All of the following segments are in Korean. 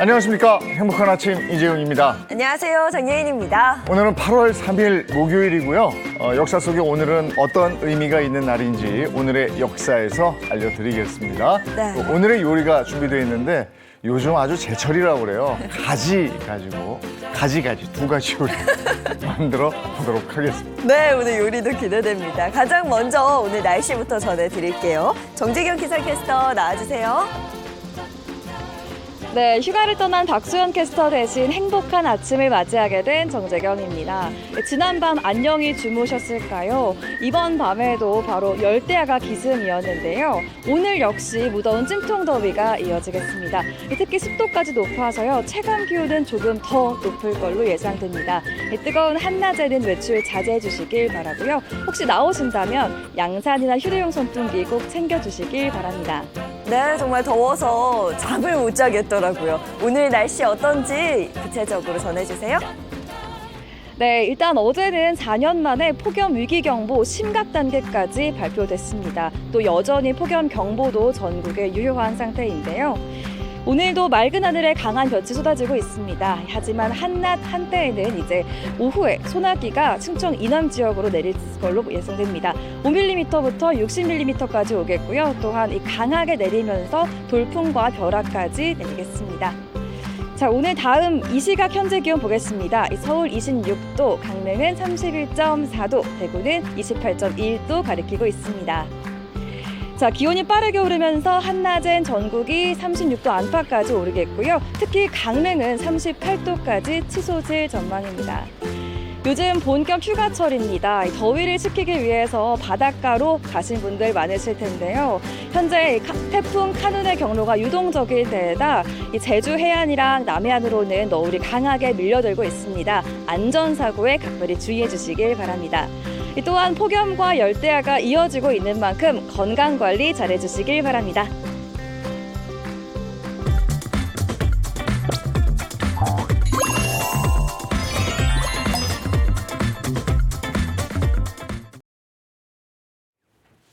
안녕하십니까. 행복한 아침 이재용입니다. 안녕하세요. 정예인입니다. 오늘은 8월 3일 목요일이고요. 역사 속에 오늘은 어떤 의미가 있는 날인지 오늘의 역사에서 알려드리겠습니다. 네. 또 오늘의 요리가 준비되어 있는데 요즘 아주 제철이라고 그래요. 가지 가지고 가지 두 가지 요리 만들어 보도록 하겠습니다. 네, 오늘 요리도 기대됩니다. 가장 먼저 오늘 날씨부터 전해드릴게요. 정재경 기상캐스터 나와주세요. 네, 휴가를 떠난 박수현 캐스터 대신 행복한 아침을 맞이하게 된 정재경입니다. 지난밤 안녕히 주무셨을까요? 이번 밤에도 바로 열대야가 기승이었는데요. 오늘 역시 무더운 찜통더위가 이어지겠습니다. 특히 습도까지 높아서요. 체감 기온은 조금 더 높을 걸로 예상됩니다. 뜨거운 한낮에는 외출 자제해 주시길 바라고요. 혹시 나오신다면 양산이나 휴대용 선풍기 꼭 챙겨주시길 바랍니다. 네, 정말 더워서 잠을 못 자겠더라고요. 오늘 날씨 어떤지 구체적으로 전해주세요. 네, 일단 어제는 4년 만에 폭염 위기경보 심각 단계까지 발표됐습니다. 또 여전히 폭염 경보도 전국에 유효한 상태인데요. 오늘도 맑은 하늘에 강한 볕이 쏟아지고 있습니다. 하지만 한낮 한때에는 이제 오후에 소나기가 충청 이남 지역으로 내릴 걸로 예상됩니다. 5mm부터 60mm까지 오겠고요. 또한 이 강하게 내리면서 돌풍과 벼락까지 내리겠습니다. 자, 오늘 다음 이 시각 현재 기온 보겠습니다. 서울 26도, 강릉은 31.4도, 대구는 28.1도 가리키고 있습니다. 자, 기온이 빠르게 오르면서 한낮엔 전국이 36도 안팎까지 오르겠고요. 특히 강릉은 38도까지 치솟을 전망입니다. 요즘 본격 휴가철입니다. 더위를 식히기 위해서 바닷가로 가신 분들 많으실 텐데요. 현재 태풍 카눈의 경로가 유동적인 데에다 제주 해안이랑 남해안으로는 너울이 강하게 밀려들고 있습니다. 안전사고에 각별히 주의해 주시길 바랍니다. 또한 폭염과 열대야가 이어지고 있는 만큼 건강관리 잘해주시길 바랍니다.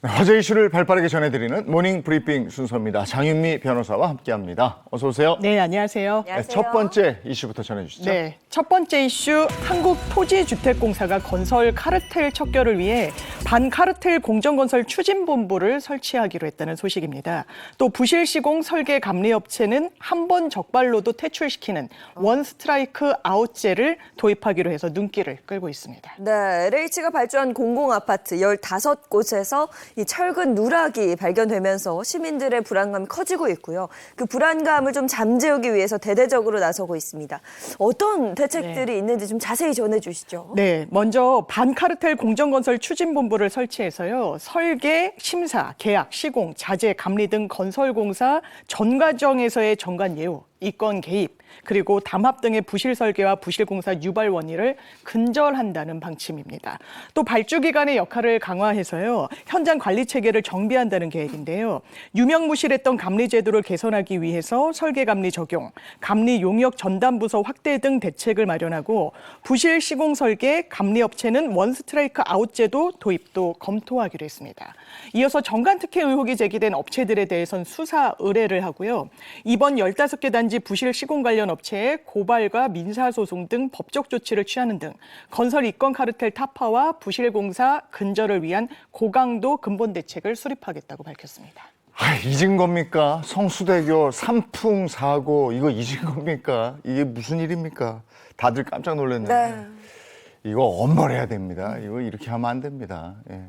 화제 이슈를 발빠르게 전해드리는 모닝 브리핑 순서입니다. 장윤미 변호사와 함께합니다. 어서 오세요. 네, 안녕하세요. 안녕하세요. 네, 첫 번째 이슈부터 전해주시죠. 네, 첫 번째 이슈, 한국토지주택공사가 건설 카르텔 척결을 위해 반카르텔 공정건설 추진본부를 설치하기로 했다는 소식입니다. 또 부실시공 설계 감리업체는 한 번 적발로도 퇴출시키는 원 스트라이크 아웃제를 도입하기로 해서 눈길을 끌고 있습니다. 네, LH가 발주한 공공아파트 15곳에서 이 철근 누락이 발견되면서 시민들의 불안감이 커지고 있고요. 그 불안감을 좀 잠재우기 위해서 대대적으로 나서고 있습니다. 어떤 대책들이 있는지 좀 자세히 전해주시죠. 네, 먼저 반카르텔 공정건설 추진본부를 설치해서요. 설계, 심사, 계약, 시공, 자재, 감리 등 건설공사 전 과정에서의 정관 예우, 이권 개입, 그리고 담합 등의 부실 설계와 부실 공사 유발 원인을 근절한다는 방침입니다. 또 발주기관의 역할을 강화해서요. 현장 관리 체계를 정비한다는 계획인데요. 유명무실했던 감리 제도를 개선하기 위해서 설계 감리 적용, 감리 용역 전담 부서 확대 등 대책을 마련하고 부실 시공 설계, 감리 업체는 원 스트라이크 아웃 제도 도입도 검토하기로 했습니다. 이어서 정관 특혜 의혹이 제기된 업체들에 대해선 수사 의뢰를 하고요. 이번 15개 단지 부실 시공 관련 업체에 고발과 민사소송 등 법적 조치를 취하는 등 건설 이권 카르텔 타파와 부실공사 근절을 위한 고강도 근본 대책을 수립하겠다고 밝혔습니다. 잊은 겁니까? 성수대교 삼풍 사고 이거 잊은 겁니까? 이게 무슨 일입니까? 다들 깜짝 놀랐네요. 네. 이거 엄벌해야 됩니다. 이거 이렇게 하면 안 됩니다. 예.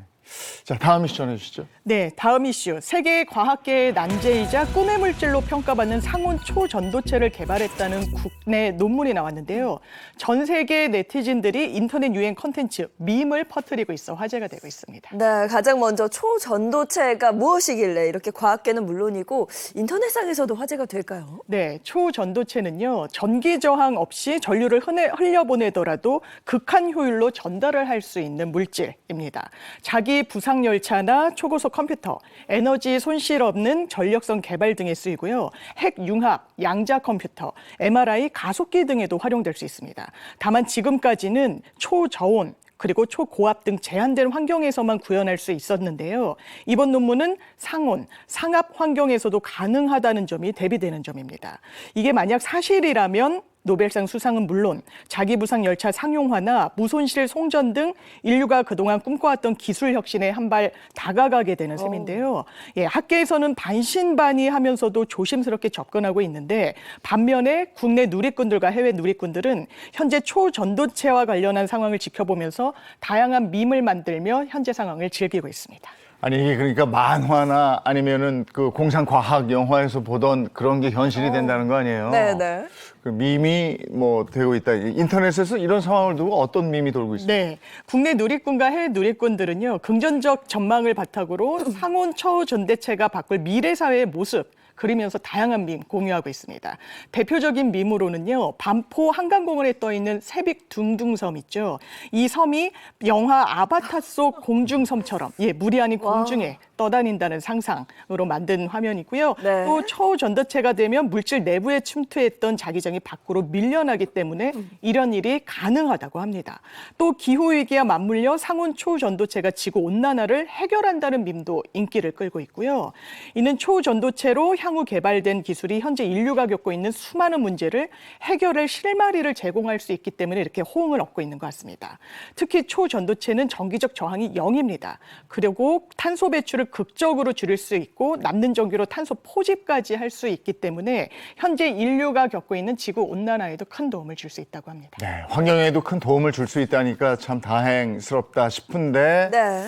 자, 다음 이슈 전해주시죠. 네, 다음 이슈. 세계 과학계의 난제이자 꿈의 물질로 평가받는 상온 초전도체를 개발했다는 국내 논문이 나왔는데요. 전 세계 네티즌들이 인터넷 유행 콘텐츠 밈을 퍼뜨리고 있어 화제가 되고 있습니다. 네, 가장 먼저 초전도체가 무엇이길래 이렇게 과학계는 물론이고 인터넷상에서도 화제가 될까요? 네, 초전도체는요. 전기 저항 없이 전류를 흘려보내더라도 극한 효율로 전달을 할 수 있는 물질입니다. 자기 전기 부상열차나 초고속 컴퓨터, 에너지 손실 없는 전력선 개발 등에 쓰이고요. 핵융합, 양자 컴퓨터, MRI 가속기 등에도 활용될 수 있습니다. 다만 지금까지는 초저온, 그리고 초고압 등 제한된 환경에서만 구현할 수 있었는데요. 이번 논문은 상온, 상압 환경에서도 가능하다는 점이 대비되는 점입니다. 이게 만약 사실이라면 노벨상 수상은 물론 자기부상 열차 상용화나 무손실 송전 등 인류가 그동안 꿈꿔왔던 기술 혁신에 한 발 다가가게 되는 셈인데요. 예, 학계에서는 반신반의하면서도 조심스럽게 접근하고 있는데 반면에 국내 누리꾼들과 해외 누리꾼들은 현재 초전도체와 관련한 상황을 지켜보면서 다양한 밈을 만들며 현재 상황을 즐기고 있습니다. 아니 이게 그러니까 만화나 아니면은 그 공상과학 영화에서 보던 그런 게 현실이 된다는 거 아니에요? 네네. 그 밈이 뭐 되고 있다. 인터넷에서 이런 상황을 두고 어떤 밈이 돌고 있습니까? 네, 국내 누리꾼과 해외 누리꾼들은요, 긍정적 전망을 바탕으로 상온 초전대체가 바꿀 미래 사회의 모습 그리면서 다양한 밈 공유하고 있습니다. 대표적인 밈으로는요, 반포 한강공원에 떠 있는 세빅 둥둥섬 있죠. 이 섬이 영화 아바타 속 공중섬처럼 물이 아닌 공중에 떠다닌다는 상상으로 만든 화면이고요. 네. 또 초전도체가 되면 물질 내부에 침투했던 자기장이 밖으로 밀려나기 때문에 이런 일이 가능하다고 합니다. 또 기후위기와 맞물려 상온 초전도체가 지구 온난화를 해결한다는 밈도 인기를 끌고 있고요. 이는 초전도체로 향후 개발된 기술이 현재 인류가 겪고 있는 수많은 문제를 해결할 실마리를 제공할 수 있기 때문에 이렇게 호응을 얻고 있는 것 같습니다. 특히 초전도체는 전기적 저항이 0입니다. 그리고 탄소 배출을 극적으로 줄일 수 있고 남는 전기로 탄소 포집까지 할 수 있기 때문에 현재 인류가 겪고 있는 지구 온난화에도 큰 도움을 줄 수 있다고 합니다. 네, 환경에도 큰 도움을 줄 수 있다니까 참 다행스럽다 싶은데 네.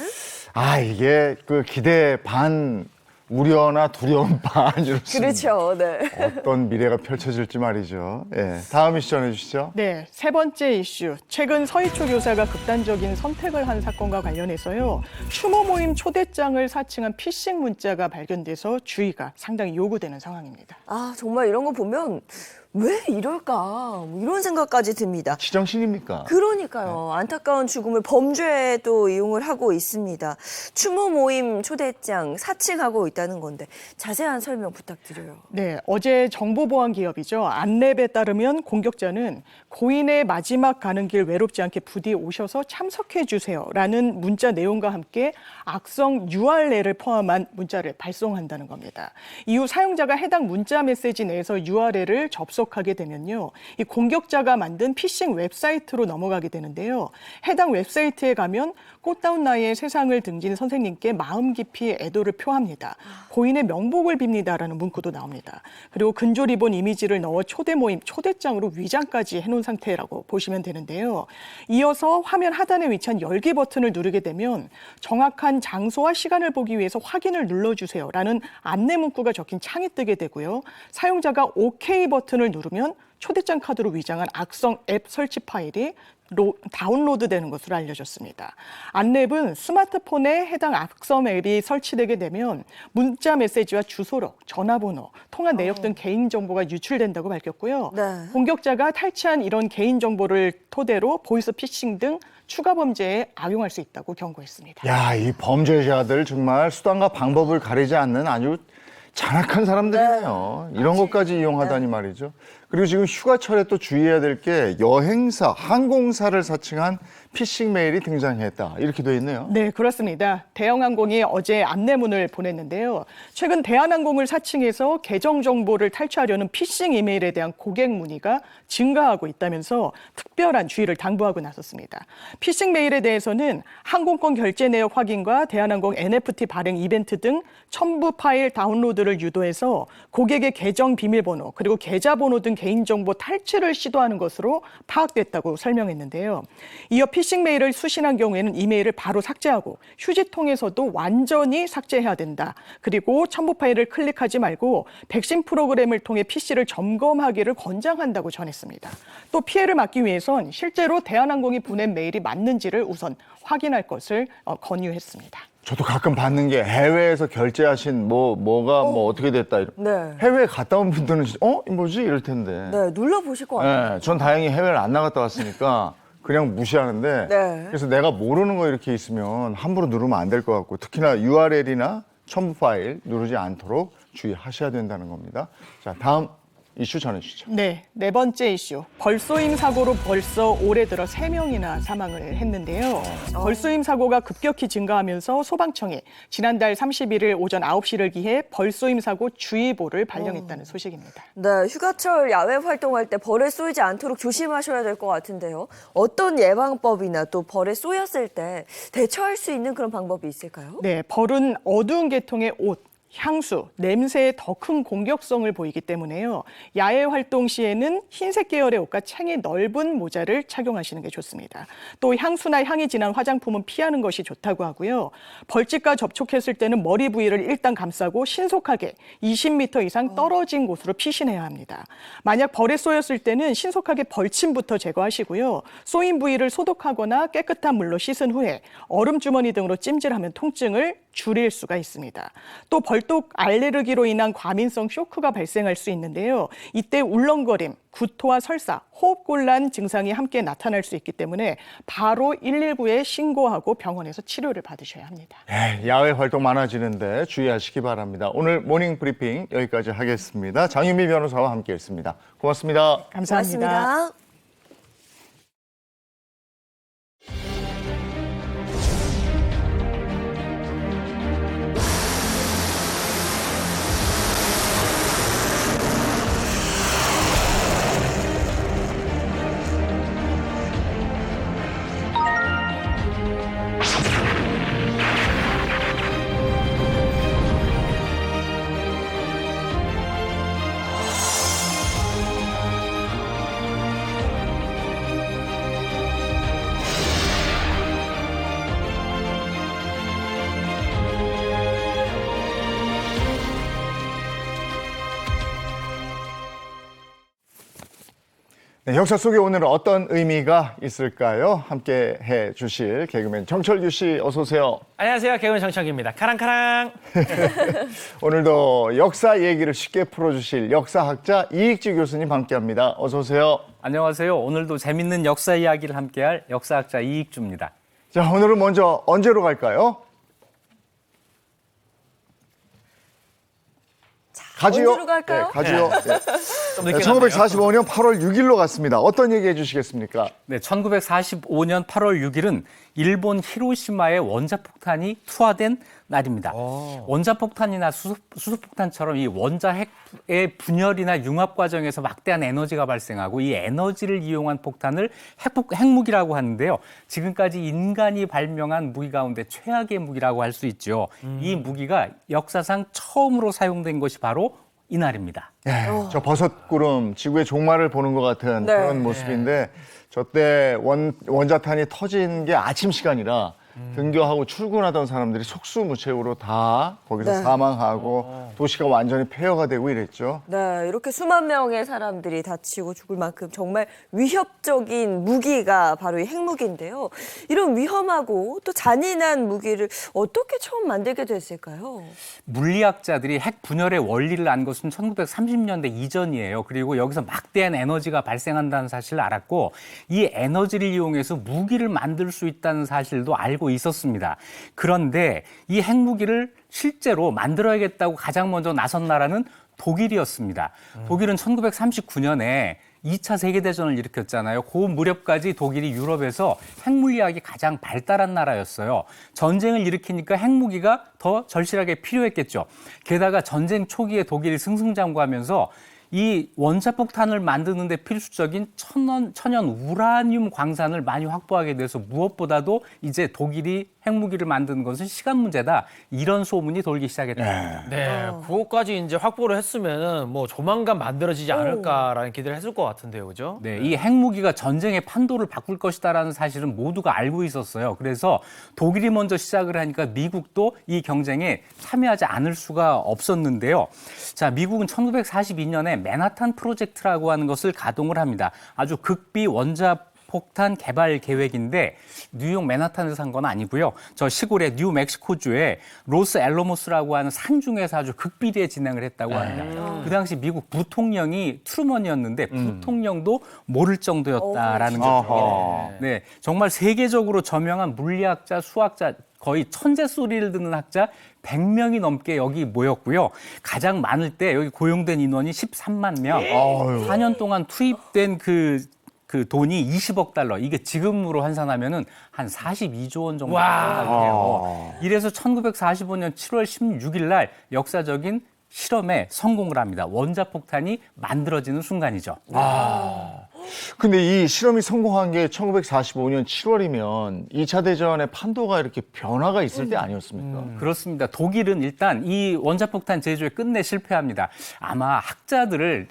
이게 그 기대 반 우려나 두려움 반 이렇습니다. 그렇죠. 네. 어떤 미래가 펼쳐질지 말이죠. 예, 다음 이슈 전해주시죠. 네, 세 번째 이슈. 최근 서희초 교사가 극단적인 선택을 한 사건과 관련해서요. 추모 모임 초대장을 사칭한 피싱 문자가 발견돼서 주의가 상당히 요구되는 상황입니다. 정말 이런 거 보면 왜 이럴까 뭐 이런 생각까지 듭니다. 지정신입니까? 그러니까요. 안타까운 죽음을 범죄에도 이용을 하고 있습니다. 추모 모임 초대장 사칭하고 있다는 건데 자세한 설명 부탁드려요. 네, 어제 정보보안 기업이죠. 안랩에 따르면 공격자는 고인의 마지막 가는 길 외롭지 않게 부디 오셔서 참석해 주세요라는 문자 내용과 함께 악성 URL을 포함한 문자를 발송한다는 겁니다. 이후 사용자가 해당 문자 메시지 내에서 URL을 접속하게 되면요, 이 공격자가 만든 피싱 웹사이트로 넘어가게 되는데요. 해당 웹사이트에 가면 꽃다운 나이에 세상을 등진 선생님께 마음 깊이 애도를 표합니다. 고인의 명복을 빕니다라는 문구도 나옵니다. 그리고 근조 리본 이미지를 넣어 초대 모임, 초대장으로 위장까지 해놓은 상태라고 보시면 되는데요. 이어서 화면 하단에 위치한 열기 버튼을 누르게 되면 정확한 장소와 시간을 보기 위해서 확인을 눌러주세요라는 안내 문구가 적힌 창이 뜨게 되고요. 사용자가 OK 버튼을 누르면 초대장 카드로 위장한 악성 앱 설치 파일이 다운로드되는 것으로 알려졌습니다. 안랩은 스마트폰에 해당 악성 앱이 설치되게 되면 문자 메시지와 주소록, 전화번호, 통화 내역 등 개인정보가 유출된다고 밝혔고요. 네. 공격자가 탈취한 이런 개인정보를 토대로 보이스 피싱 등 추가 범죄에 악용할 수 있다고 경고했습니다. 야, 이 범죄자들 정말 수단과 방법을 가리지 않는 아주 잔악한 사람들이네요. 이런 것까지 이용하다니 말이죠. 그리고 지금 휴가철에 또 주의해야 될 게 여행사, 항공사를 사칭한 피싱 메일이 등장했다. 이렇게 돼 있네요. 네, 그렇습니다. 대형항공이 어제 안내문을 보냈는데요. 최근 대한항공을 사칭해서 계정 정보를 탈취하려는 피싱 이메일에 대한 고객 문의가 증가하고 있다면서 특별한 주의를 당부하고 나섰습니다. 피싱 메일에 대해서는 항공권 결제 내역 확인과 대한항공 NFT 발행 이벤트 등 첨부 파일 다운로드를 유도해서 고객의 계정 비밀번호 그리고 계좌번호 등 개인정보 탈취를 시도하는 것으로 파악됐다고 설명했는데요. 이어 피싱 메일을 수신한 경우에는 이메일을 바로 삭제하고 휴지통에서도 완전히 삭제해야 된다. 그리고 첨부 파일을 클릭하지 말고 백신 프로그램을 통해 PC를 점검하기를 권장한다고 전했습니다. 또 피해를 막기 위해선 실제로 대한항공이 보낸 메일이 맞는지를 우선 확인할 것을 권유했습니다. 저도 가끔 받는 게 해외에서 결제하신 뭐가 어떻게 됐다. 네. 해외에 갔다 온 분들은 뭐지? 이럴 텐데. 네, 눌러보실 것 같아요. 네, 전 다행히 해외를 안 나갔다 왔으니까 그냥 무시하는데 네. 그래서 내가 모르는 거 이렇게 있으면 함부로 누르면 안 될 것 같고 특히나 URL이나 첨부 파일 누르지 않도록 주의하셔야 된다는 겁니다. 자, 다음 이슈 전해주시죠. 네, 네 번째 이슈. 벌쏘임 사고로 벌써 올해 들어 3명이나 사망을 했는데요. 벌쏘임 사고가 급격히 증가하면서 소방청이 지난달 31일 오전 9시를 기해 벌쏘임 사고 주의보를 발령했다는 소식입니다. 네, 휴가철 야외 활동할 때 벌에 쏘이지 않도록 조심하셔야 될 것 같은데요. 어떤 예방법이나 또 벌에 쏘였을 때 대처할 수 있는 그런 방법이 있을까요? 네, 벌은 어두운 계통의 옷, 향수, 냄새에 더 큰 공격성을 보이기 때문에요. 야외 활동 시에는 흰색 계열의 옷과 창이 넓은 모자를 착용하시는 게 좋습니다. 또 향수나 향이 진한 화장품은 피하는 것이 좋다고 하고요. 벌집과 접촉했을 때는 머리 부위를 일단 감싸고 신속하게 20m 이상 떨어진 곳으로 피신해야 합니다. 만약 벌에 쏘였을 때는 신속하게 벌침부터 제거하시고요. 쏘인 부위를 소독하거나 깨끗한 물로 씻은 후에 얼음 주머니 등으로 찜질하면 통증을 줄일 수가 있습니다. 또 벌독 알레르기로 인한 과민성 쇼크가 발생할 수 있는데요. 이때 울렁거림, 구토와 설사, 호흡곤란 증상이 함께 나타날 수 있기 때문에 바로 119에 신고하고 병원에서 치료를 받으셔야 합니다. 야외 활동 많아지는데 주의하시기 바랍니다. 오늘 모닝 브리핑 여기까지 하겠습니다. 장윤미 변호사와 함께했습니다. 고맙습니다. 감사합니다. 고맙습니다. 네, 역사 속에 오늘은 어떤 의미가 있을까요? 함께 해주실 개그맨 정철규 씨 어서 오세요. 안녕하세요. 개그맨 정철규입니다. 카랑카랑. 오늘도 역사 얘기를 쉽게 풀어주실 역사학자 이익주 교수님 함께합니다. 어서 오세요. 안녕하세요. 오늘도 재밌는 역사 이야기를 함께할 역사학자 이익주입니다. 자, 오늘은 먼저 언제로 갈까요? 가지요. 언제로 갈까요? 네, 가지요. 네. 좀 늦게 1945년 8월 6일로 갔습니다. 어떤 얘기 해주시겠습니까? 네, 1945년 8월 6일은 일본 히로시마의 원자폭탄이 투하된 날입니다. 원자폭탄이나 수소폭탄처럼 이 원자핵의 분열이나 융합 과정에서 막대한 에너지가 발생하고 이 에너지를 이용한 폭탄을 핵무기라고 하는데요. 지금까지 인간이 발명한 무기 가운데 최악의 무기라고 할 수 있죠. 이 무기가 역사상 처음으로 사용된 것이 바로 이날입니다. 저 버섯구름, 지구의 종말을 보는 것 같은 네. 그런 모습인데 저때 원자탄이 터진 게 아침 시간이라 등교하고 출근하던 사람들이 속수무책으로 다 거기서 네. 사망하고 도시가 완전히 폐허가 되고 이랬죠. 네, 이렇게 수만 명의 사람들이 다치고 죽을 만큼 정말 위협적인 무기가 바로 이 핵무기인데요. 이런 위험하고 또 잔인한 무기를 어떻게 처음 만들게 됐을까요? 물리학자들이 핵 분열의 원리를 안 것은 1930년대 이전이에요. 그리고 여기서 막대한 에너지가 발생한다는 사실을 알았고 이 에너지를 이용해서 무기를 만들 수 있다는 사실도 알고 있었습니다. 그런데 이 핵무기를 실제로 만들어야겠다고 가장 먼저 나선 나라는 독일이었습니다. 독일은 1939년에 2차 세계대전을 일으켰잖아요. 그 무렵까지 독일이 유럽에서 핵물리학이 가장 발달한 나라였어요. 전쟁을 일으키니까 핵무기가 더 절실하게 필요했겠죠. 게다가 전쟁 초기에 독일이 승승장구하면서 이 원자폭탄을 만드는 데 필수적인 천연 우라늄 광산을 많이 확보하게 돼서 무엇보다도 이제 독일이 핵무기를 만드는 것은 시간 문제다. 이런 소문이 돌기 시작했다. 네, 그것까지 이제 확보를 했으면은 뭐 조만간 만들어지지 않을까라는 기대를 했을 것 같은데요, 그죠? 네, 이 핵무기가 전쟁의 판도를 바꿀 것이다라는 사실은 모두가 알고 있었어요. 그래서 독일이 먼저 시작을 하니까 미국도 이 경쟁에 참여하지 않을 수가 없었는데요. 자, 미국은 1942년에 맨하탄 프로젝트라고 하는 것을 가동을 합니다. 아주 극비 원자 폭탄 개발 계획인데 뉴욕 맨하탄에서 한 건 아니고요. 저 시골의 뉴멕시코주의 로스 알로모스라고 하는 산 중에서 아주 극비리에 진행을 했다고 합니다. 그 당시 미국 부통령이 트루먼이었는데 부통령도 모를 정도였다라는 거죠. 어허. 네, 정말 세계적으로 저명한 물리학자, 수학자 거의 천재 소리를 듣는 학자 100명이 넘게 여기 모였고요. 가장 많을 때 여기 고용된 인원이 13만 명. 4년 동안 투입된 그 돈이 20억 달러. 이게 지금으로 환산하면은 한 42조 원 정도 돼요. 이래서 1945년 7월 16일 날 역사적인 실험에 성공을 합니다. 원자폭탄이 만들어지는 순간이죠. 근데 이 실험이 성공한 게 1945년 7월이면 2차 대전의 판도가 이렇게 변화가 있을 때 아니었습니까? 그렇습니다. 독일은 일단 이 원자폭탄 제조에 끝내 실패합니다. 아마 학자들을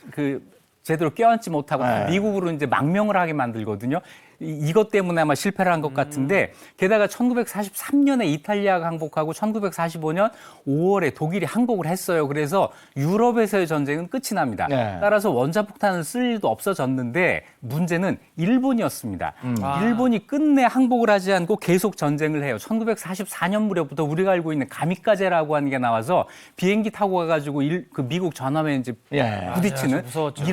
제대로 껴안지 못하고 미국으로 이제 망명을 하게 만들거든요. 이것 때문에 아마 실패를 한 것 같은데 게다가 1943년에 이탈리아가 항복하고 1945년 5월에 독일이 항복을 했어요. 그래서 유럽에서의 전쟁은 끝이 납니다. 네. 따라서 원자폭탄을 쓸 일도 없어졌는데 문제는 일본이었습니다. 일본이 끝내 항복을 하지 않고 계속 전쟁을 해요. 1944년 무렵부터 우리가 알고 있는 가미카제라고 하는 게 나와서 비행기 타고 가가지고 그 미국 전함에 이제 부딪히는 무서웠죠.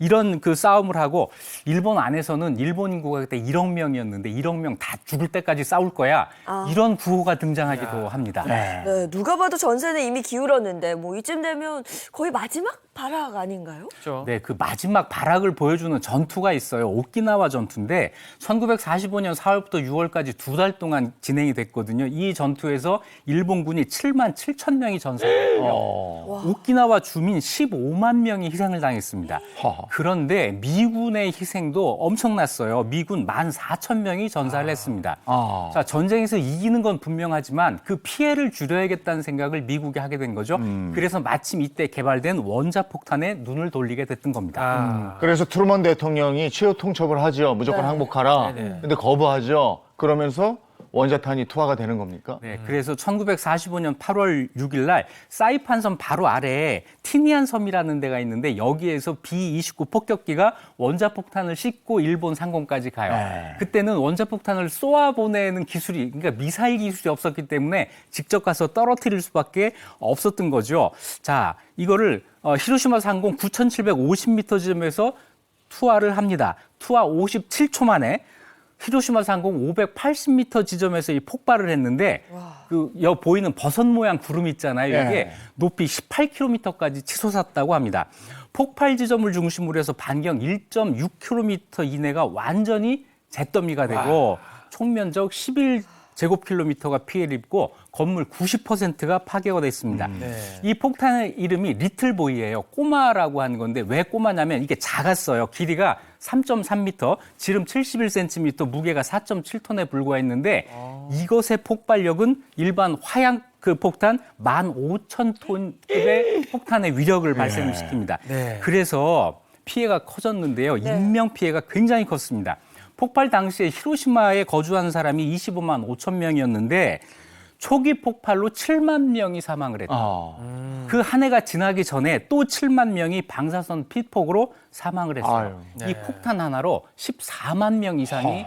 이런 그 싸움을 하고 일본 안에서는 일본 인구가 그때 1억 명이었는데 1억 명 다 죽을 때까지 싸울 거야. 이런 구호가 등장하기도 합니다. 네, 누가 봐도 전세는 이미 기울었는데 뭐 이쯤 되면 거의 마지막 발악 아닌가요? 그렇죠. 네, 그 마지막 발악을 보여주는 전투가 있어요. 오키나와 전투인데 1945년 4월부터 6월까지 2달 동안 진행이 됐거든요. 이 전투에서 일본군이 7만 7천 명이 전사했고요. 오키나와 주민 15만 명이 희생을 당했습니다. 그런데 미군의 희생도 엄청났어요. 미군 14,000명이 전사를 했습니다. 자, 전쟁에서 이기는 건 분명하지만 그 피해를 줄여야겠다는 생각을 미국이 하게 된 거죠. 그래서 마침 이때 개발된 원자폭탄에 눈을 돌리게 됐던 겁니다. 그래서 트루먼 대통령이 최후 통첩을 하죠. 무조건 항복하라. 근데 거부하죠. 그러면서 원자탄이 투하가 되는 겁니까? 네, 그래서 1945년 8월 6일 날 사이판섬 바로 아래에 티니안 섬이라는 데가 있는데 여기에서 B-29 폭격기가 원자폭탄을 싣고 일본 상공까지 가요. 그때는 원자폭탄을 쏘아보내는 기술이, 그러니까 미사일 기술이 없었기 때문에 직접 가서 떨어뜨릴 수밖에 없었던 거죠. 자, 이거를 히로시마 상공 9,750m 지점에서 투하를 합니다. 투하 57초 만에 히로시마 상공 580m 지점에서 이 폭발을 했는데 보이는 버섯 모양 구름 있잖아요. 이게 높이 18km까지 치솟았다고 합니다. 폭발 지점을 중심으로 해서 반경 1.6km 이내가 완전히 잿더미가 되고 총 면적 11제곱킬로미터가 피해를 입고 건물 90%가 파괴가 됐습니다. 이 폭탄의 이름이 리틀보이예요. 꼬마라고 하는 건데 왜 꼬마냐면 이게 작았어요. 길이가 3.3m, 지름 71cm, 무게가 4.7톤에 불과했는데 이것의 폭발력은 일반 화양 폭탄 15,000톤급의 폭탄의 위력을 발생시킵니다. 그래서 피해가 커졌는데요. 인명 피해가 굉장히 컸습니다. 폭발 당시에 히로시마에 거주하는 사람이 25만 5천 명이었는데 초기 폭발로 7만 명이 사망을 했다. 그 한 해가 지나기 전에 또 7만 명이 방사선 피폭으로 사망을 했어요. 이 폭탄 하나로 14만 명 이상이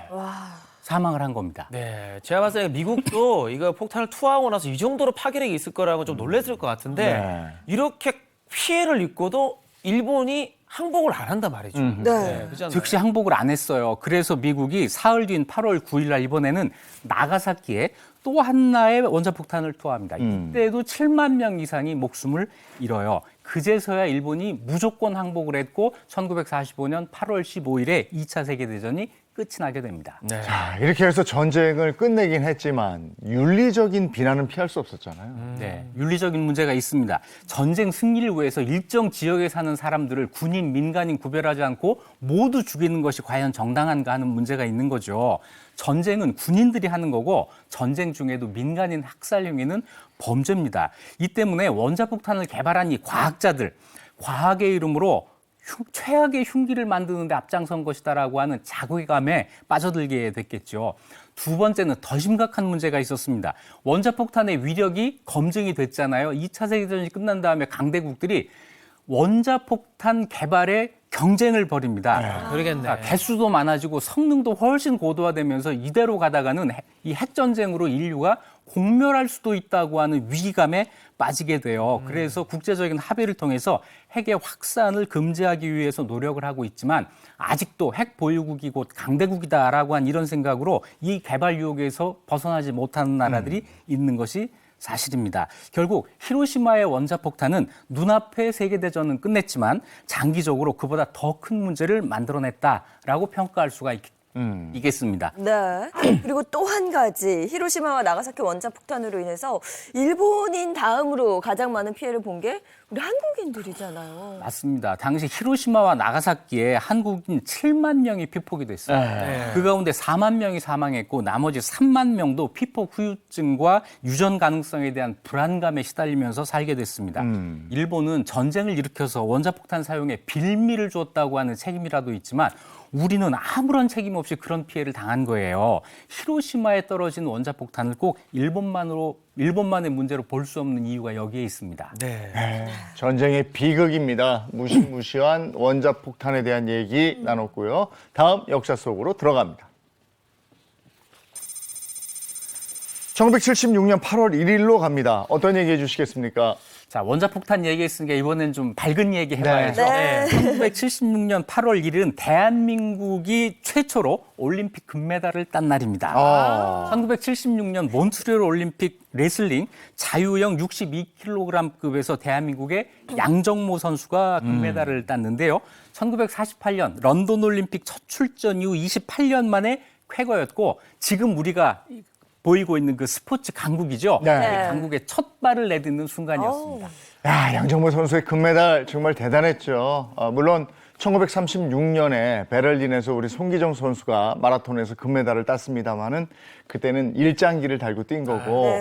사망을 한 겁니다. 네, 제가 봤을 때 미국도 이거 폭탄을 투하하고 나서 이 정도로 파괴력이 있을 거라고 좀 놀랐을 것 같은데 이렇게 피해를 입고도 일본이 항복을 안 한단 말이죠. 그렇지 않나요? 즉시 항복을 안 했어요. 그래서 미국이 사흘 뒤인 8월 9일 날 이번에는 나가사키에 또 하나의 원자폭탄을 투하합니다. 이때도 7만 명 이상이 목숨을 잃어요. 그제서야 일본이 무조건 항복을 했고 1945년 8월 15일에 2차 세계대전이 끝이 나게 됩니다. 자, 이렇게 해서 전쟁을 끝내긴 했지만 윤리적인 비난은 피할 수 없었잖아요. 네, 윤리적인 문제가 있습니다. 전쟁 승리를 위해서 일정 지역에 사는 사람들을 군인, 민간인 구별하지 않고 모두 죽이는 것이 과연 정당한가 하는 문제가 있는 거죠. 전쟁은 군인들이 하는 거고 전쟁 중에도 민간인 학살 행위는 범죄입니다. 이 때문에 원자폭탄을 개발한 이 과학자들, 과학의 이름으로 최악의 흉기를 만드는 데 앞장선 것이다라고 하는 자괴감에 빠져들게 됐겠죠. 두 번째는 더 심각한 문제가 있었습니다. 원자폭탄의 위력이 검증이 됐잖아요. 2차 세계대전이 끝난 다음에 강대국들이 원자폭탄 개발에 경쟁을 벌입니다. 그러겠네. 자, 개수도 많아지고 성능도 훨씬 고도화되면서 이대로 가다가는 이 핵전쟁으로 인류가 공멸할 수도 있다고 하는 위기감에 빠지게 돼요. 그래서 국제적인 합의를 통해서 핵의 확산을 금지하기 위해서 노력을 하고 있지만 아직도 핵 보유국이 곧 강대국이다라고 한 이런 생각으로 이 개발 유혹에서 벗어나지 못하는 나라들이 있는 것이 사실입니다. 결국 히로시마의 원자폭탄은 눈앞에 세계대전은 끝냈지만 장기적으로 그보다 더 큰 문제를 만들어냈다라고 평가할 수가 있겠습니다. 네. 그리고 또 한 가지 히로시마와 나가사키 원자폭탄으로 인해서 일본인 다음으로 가장 많은 피해를 본 게 우리 한국인들이잖아요. 맞습니다. 당시 히로시마와 나가사키에 한국인 7만 명이 피폭이 됐습니다. 그 가운데 4만 명이 사망했고 나머지 3만 명도 피폭 후유증과 유전 가능성에 대한 불안감에 시달리면서 살게 됐습니다. 일본은 전쟁을 일으켜서 원자폭탄 사용에 빌미를 줬다고 하는 책임이라도 있지만 우리는 아무런 책임 없이 그런 피해를 당한 거예요. 히로시마에 떨어진 원자폭탄을 꼭 일본만의 문제로 볼 수 없는 이유가 여기에 있습니다. 네. 전쟁의 비극입니다. 무시무시한 원자폭탄에 대한 얘기 나눴고요. 다음 역사 속으로 들어갑니다. 1976년 8월 1일로 갑니다. 어떤 얘기 해주시겠습니까? 자, 원자폭탄 얘기했으니까 이번엔 좀 밝은 얘기 해봐야죠. 네. 1976년 8월 1일은 대한민국이 최초로 올림픽 금메달을 딴 날입니다. 1976년 몬트리올 올림픽 레슬링 자유형 62kg급에서 대한민국의 양정모 선수가 금메달을 땄는데요. 1948년 런던 올림픽 첫 출전 이후 28년 만에 쾌거였고 지금 우리가 보이고 있는 그 스포츠 강국이죠. 네. 이 강국의 첫 발을 내딛는 순간이었습니다. 야, 양정모 선수의 금메달 정말 대단했죠. 물론 1936년에 베를린에서 우리 송기정 선수가 마라톤에서 금메달을 땄습니다마는 그때는 일장기를 달고 뛴 거고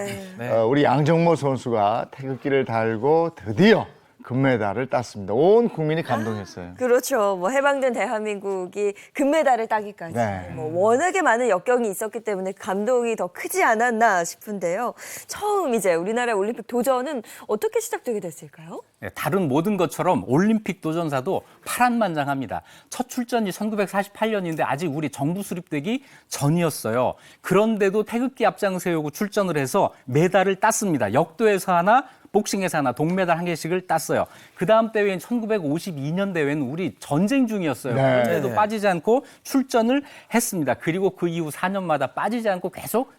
우리 양정모 선수가 태극기를 달고 드디어 금메달을 땄습니다. 온 국민이 감동했어요. 그렇죠. 뭐 해방된 대한민국이 금메달을 따기까지 네. 뭐 워낙에 많은 역경이 있었기 때문에 감동이 더 크지 않았나 싶은데요. 처음 이제 우리나라 올림픽 도전은 어떻게 시작되게 됐을까요? 네, 다른 모든 것처럼 올림픽 도전사도 파란만장합니다. 첫 출전이 1948년인데 아직 우리 정부 수립되기 전이었어요. 그런데도 태극기 앞장 세우고 출전을 해서 메달을 땄습니다. 역도에서 하나, 복싱에서 하나, 동메달 한 개씩을 땄어요. 그 다음 대회인 1952년 대회는 우리 전쟁 중이었어요. 네. 그런데도 빠지지 않고 출전을 했습니다. 그리고 그 이후 4년마다 빠지지 않고 계속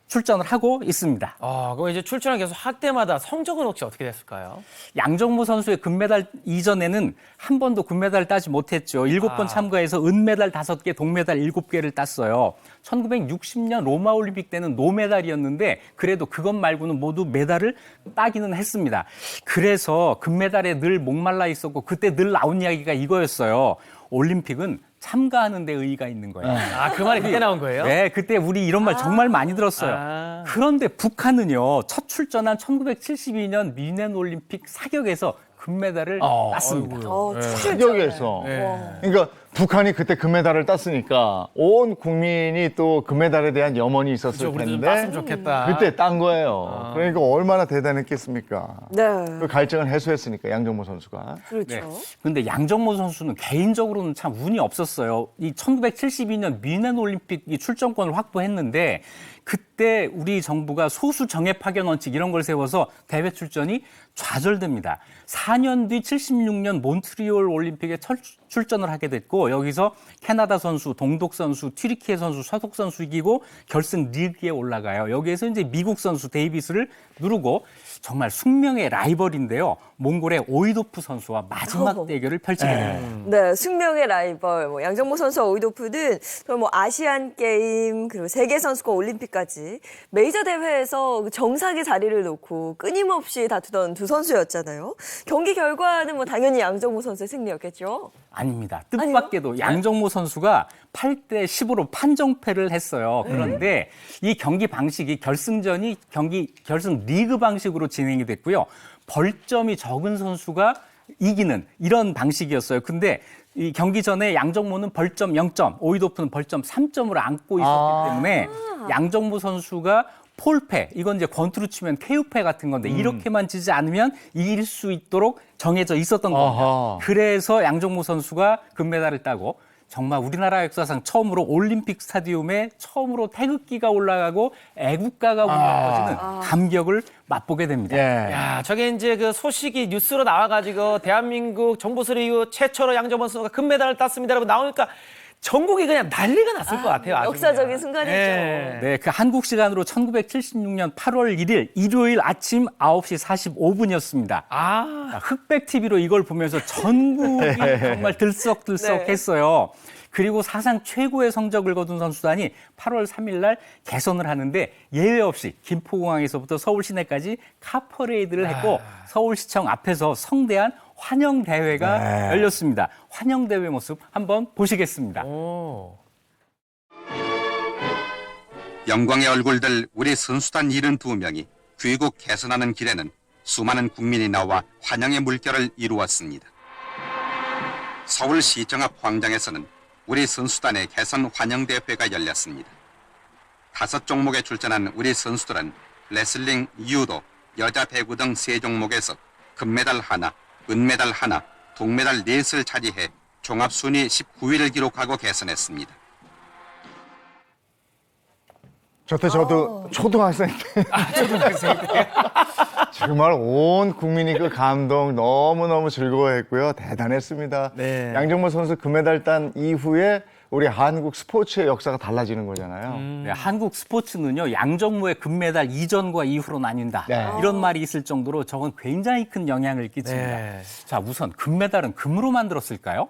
출전을 하고 있습니다. 그럼 이제 출전을 계속 할 때마다 성적은 혹시 어떻게 됐을까요? 양정모 선수의 금메달 이전에는 한 번도 금메달을 따지 못했죠. 7번 참가해서 은메달 5개, 동메달 7개를 땄어요. 1960년 로마 올림픽 때는 노메달이었는데 그래도 그것 말고는 모두 메달을 따기는 했습니다. 그래서 금메달에 늘 목말라 있었고 그때 늘 나온 이야기가 이거였어요. 올림픽은 참가하는 데 의의가 있는 거예요. 그 말이 그때 나온 거예요? 네, 그때 우리 이런 말 정말 많이 들었어요. 그런데 북한은요, 첫 출전한 1972년 뮌헨 올림픽 사격에서 금메달을 땄습니다. 사격에서. 그러니까 북한이 그때 금메달을 땄으니까 온 국민이 또 금메달에 대한 염원이 있었을 우리도 좀 텐데 땄으면 좋겠다. 그때 딴 거예요. 그러니까 얼마나 대단했겠습니까? 네. 그 갈증을 해소했으니까 양정모 선수가. 그렇죠. 근데 양정모 선수는 개인적으로는 참 운이 없었어요. 이 1972년 뮌헨 올림픽 이 출전권을 확보했는데 그때 우리 정부가 소수 정예 파견 원칙 이런 걸 세워서 대회 출전이 좌절됩니다. 4년 뒤 76년 몬트리올 올림픽에 출전을 하게 됐고 여기서 캐나다 선수, 동독 선수, 튀르키예 선수, 서독 선수 이기고 결승 리그에 올라가요. 여기에서 이제 미국 선수 데이비스를 누르고 정말 숙명의 라이벌인데요. 몽골의 오이도프 선수와 마지막 대결을 펼치게 됩니다. 네, 숙명의 라이벌 양정모 선수와 오이도프는 뭐 아시안 게임 그리고 세계 선수권 올림픽까지 메이저 대회에서 정상의 자리를 놓고 끊임없이 다투던 두 선수였잖아요. 경기 결과는 뭐 당연히 양정모 선수의 승리였겠죠. 아닙니다. 뜻밖에도 양정모 선수가 8대 10으로 판정패를 했어요. 그런데 이 경기 방식이 결승전이 결승 리그 방식으로 진행이 됐고요. 벌점이 적은 선수가 이기는 이런 방식이었어요. 근데 이 경기 전에 양정모는 벌점 0점, 오이도프는 벌점 3점으로 안고 있었기 때문에 양정모 선수가 폴패, 이건 이제 권투로 치면 KO패 같은 건데 이렇게만 지지 않으면 이길 수 있도록 정해져 있었던 겁니다. 아하. 그래서 양정모 선수가 금메달을 따고 정말 우리나라 역사상 처음으로 올림픽 스타디움에 처음으로 태극기가 올라가고 애국가가 울려 퍼지는 감격을 맛보게 됩니다. 예. 야, 저게 이제 그 소식이 뉴스로 나와가지고 대한민국 정보수리 이후 최초로 양정모 선수가 금메달을 땄습니다라고 나오니까 전국이 그냥 난리가 났을 것 같아요. 아주 역사적인 그냥. 순간이죠. 예. 네, 그 한국 시간으로 1976년 8월 1일 일요일 아침 9시 45분이었습니다. 흑백 TV로 이걸 보면서 전국이 정말 들썩들썩했어요. 그리고 사상 최고의 성적을 거둔 선수단이 8월 3일 날 개선을 하는데 예외 없이 김포공항에서부터 서울 시내까지 카퍼레이드를 했고 서울시청 앞에서 성대한 환영 대회가 열렸습니다. 환영 대회 모습 한번 보시겠습니다. 영광의 얼굴들 우리 선수단 72명이 귀국 개선하는 길에는 수많은 국민이 나와 환영의 물결을 이루었습니다. 서울시청 앞 광장에서는 우리 선수단의 개선 환영대회가 열렸습니다. 5종목에 출전한 우리 선수들은 레슬링, 유도, 여자 배구 등 3종목에서 금메달 하나, 은메달 하나, 동메달 4을 차지해 종합순위 19위를 기록하고 개선했습니다. 저도 초등학생 때. 정말 온 국민이 그 감동 너무너무 즐거워했고요. 대단했습니다. 네. 양정모 선수 금메달 딴 이후에 우리 한국 스포츠의 역사가 달라지는 거잖아요. 네, 한국 스포츠는요, 양정모의 금메달 이전과 이후로 나뉜다. 네. 이런 말이 있을 정도로 저건 굉장히 큰 영향을 끼칩니다. 네. 자, 우선 금메달은 금으로 만들었을까요?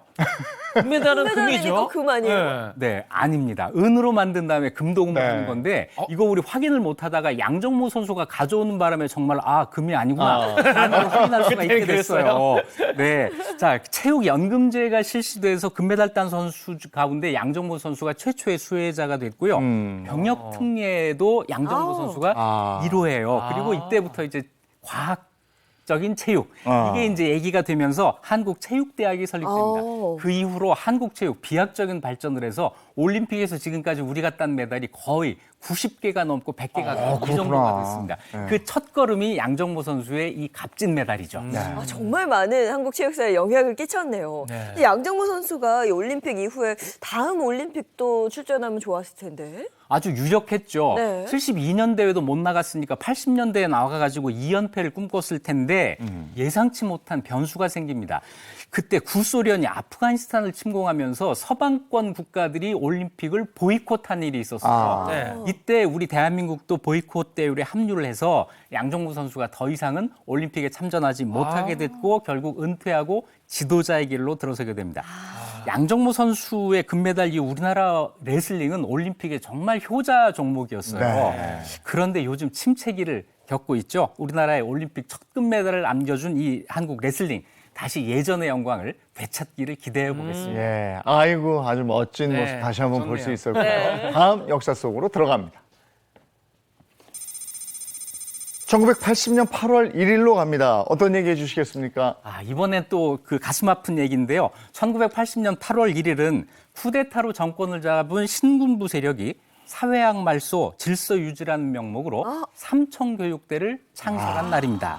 금메달은 금메달이니까 금이죠. 금 아니에요? 네, 아닙니다. 은으로 만든 다음에 금도금을 네. 하는 건데 이거 우리 확인을 못 하다가 양정모 선수가 가져오는 바람에 정말 금이 아니구나 라는 걸 확인할 수가 있게 됐어요. 네, 자, 체육 연금제가 실시돼서 금메달 딴 선수 가운데 양정모 선수가 최초의 수혜자가 됐고요. 병역 특례도 양정모 선수가 1호예요. 그리고 이때부터 이제 과학적인 체육 이게 이제 얘기가 되면서 한국체육대학이 설립됩니다. 그 이후로 한국체육 비약적인 발전을 해서 올림픽에서 지금까지 우리가 딴 메달이 거의 90개가 넘고 100개가 넘고 이 정도가 됐습니다. 그 첫걸음이 양정모 선수의 이 값진 메달이죠. 정말 많은 한국 체육사에 영향을 끼쳤네요. 근데 양정모 선수가 이 올림픽 이후에 다음 올림픽도 출전하면 좋았을 텐데. 아주 유력했죠. 네. 72년 대회도 못 나갔으니까 80년대에 나와가지고 2연패를 꿈꿨을 텐데 예상치 못한 변수가 생깁니다. 그때 구소련이 아프가니스탄을 침공하면서 서방권 국가들이 올림픽을 보이콧한 일이 있었어요. 네. 이때 우리 대한민국도 보이콧 대회에 합류를 해서 양정모 선수가 더 이상은 올림픽에 참전하지 못하게 됐고 결국 은퇴하고 지도자의 길로 들어서게 됩니다. 양정모 선수의 금메달 이후 우리나라 레슬링은 올림픽의 정말 효자 종목이었어요. 네. 그런데 요즘 침체기를 겪고 있죠. 우리나라의 올림픽 첫 금메달을 안겨준 이 한국 레슬링. 다시 예전의 영광을 되찾기를 기대해 보겠습니다. 예, 아이고 아주 멋진 네, 모습 다시 한번 볼 수 좋네요. 있었고요. 네. 다음 역사 속으로 들어갑니다. 1980년 8월 1일로 갑니다. 어떤 얘기 해주시겠습니까? 이번엔 또 그 가슴 아픈 얘기인데요. 1980년 8월 1일은 쿠데타로 정권을 잡은 신군부 세력이 사회학 말소 질서 유지라는 명목으로 삼청교육대를 창설한 날입니다.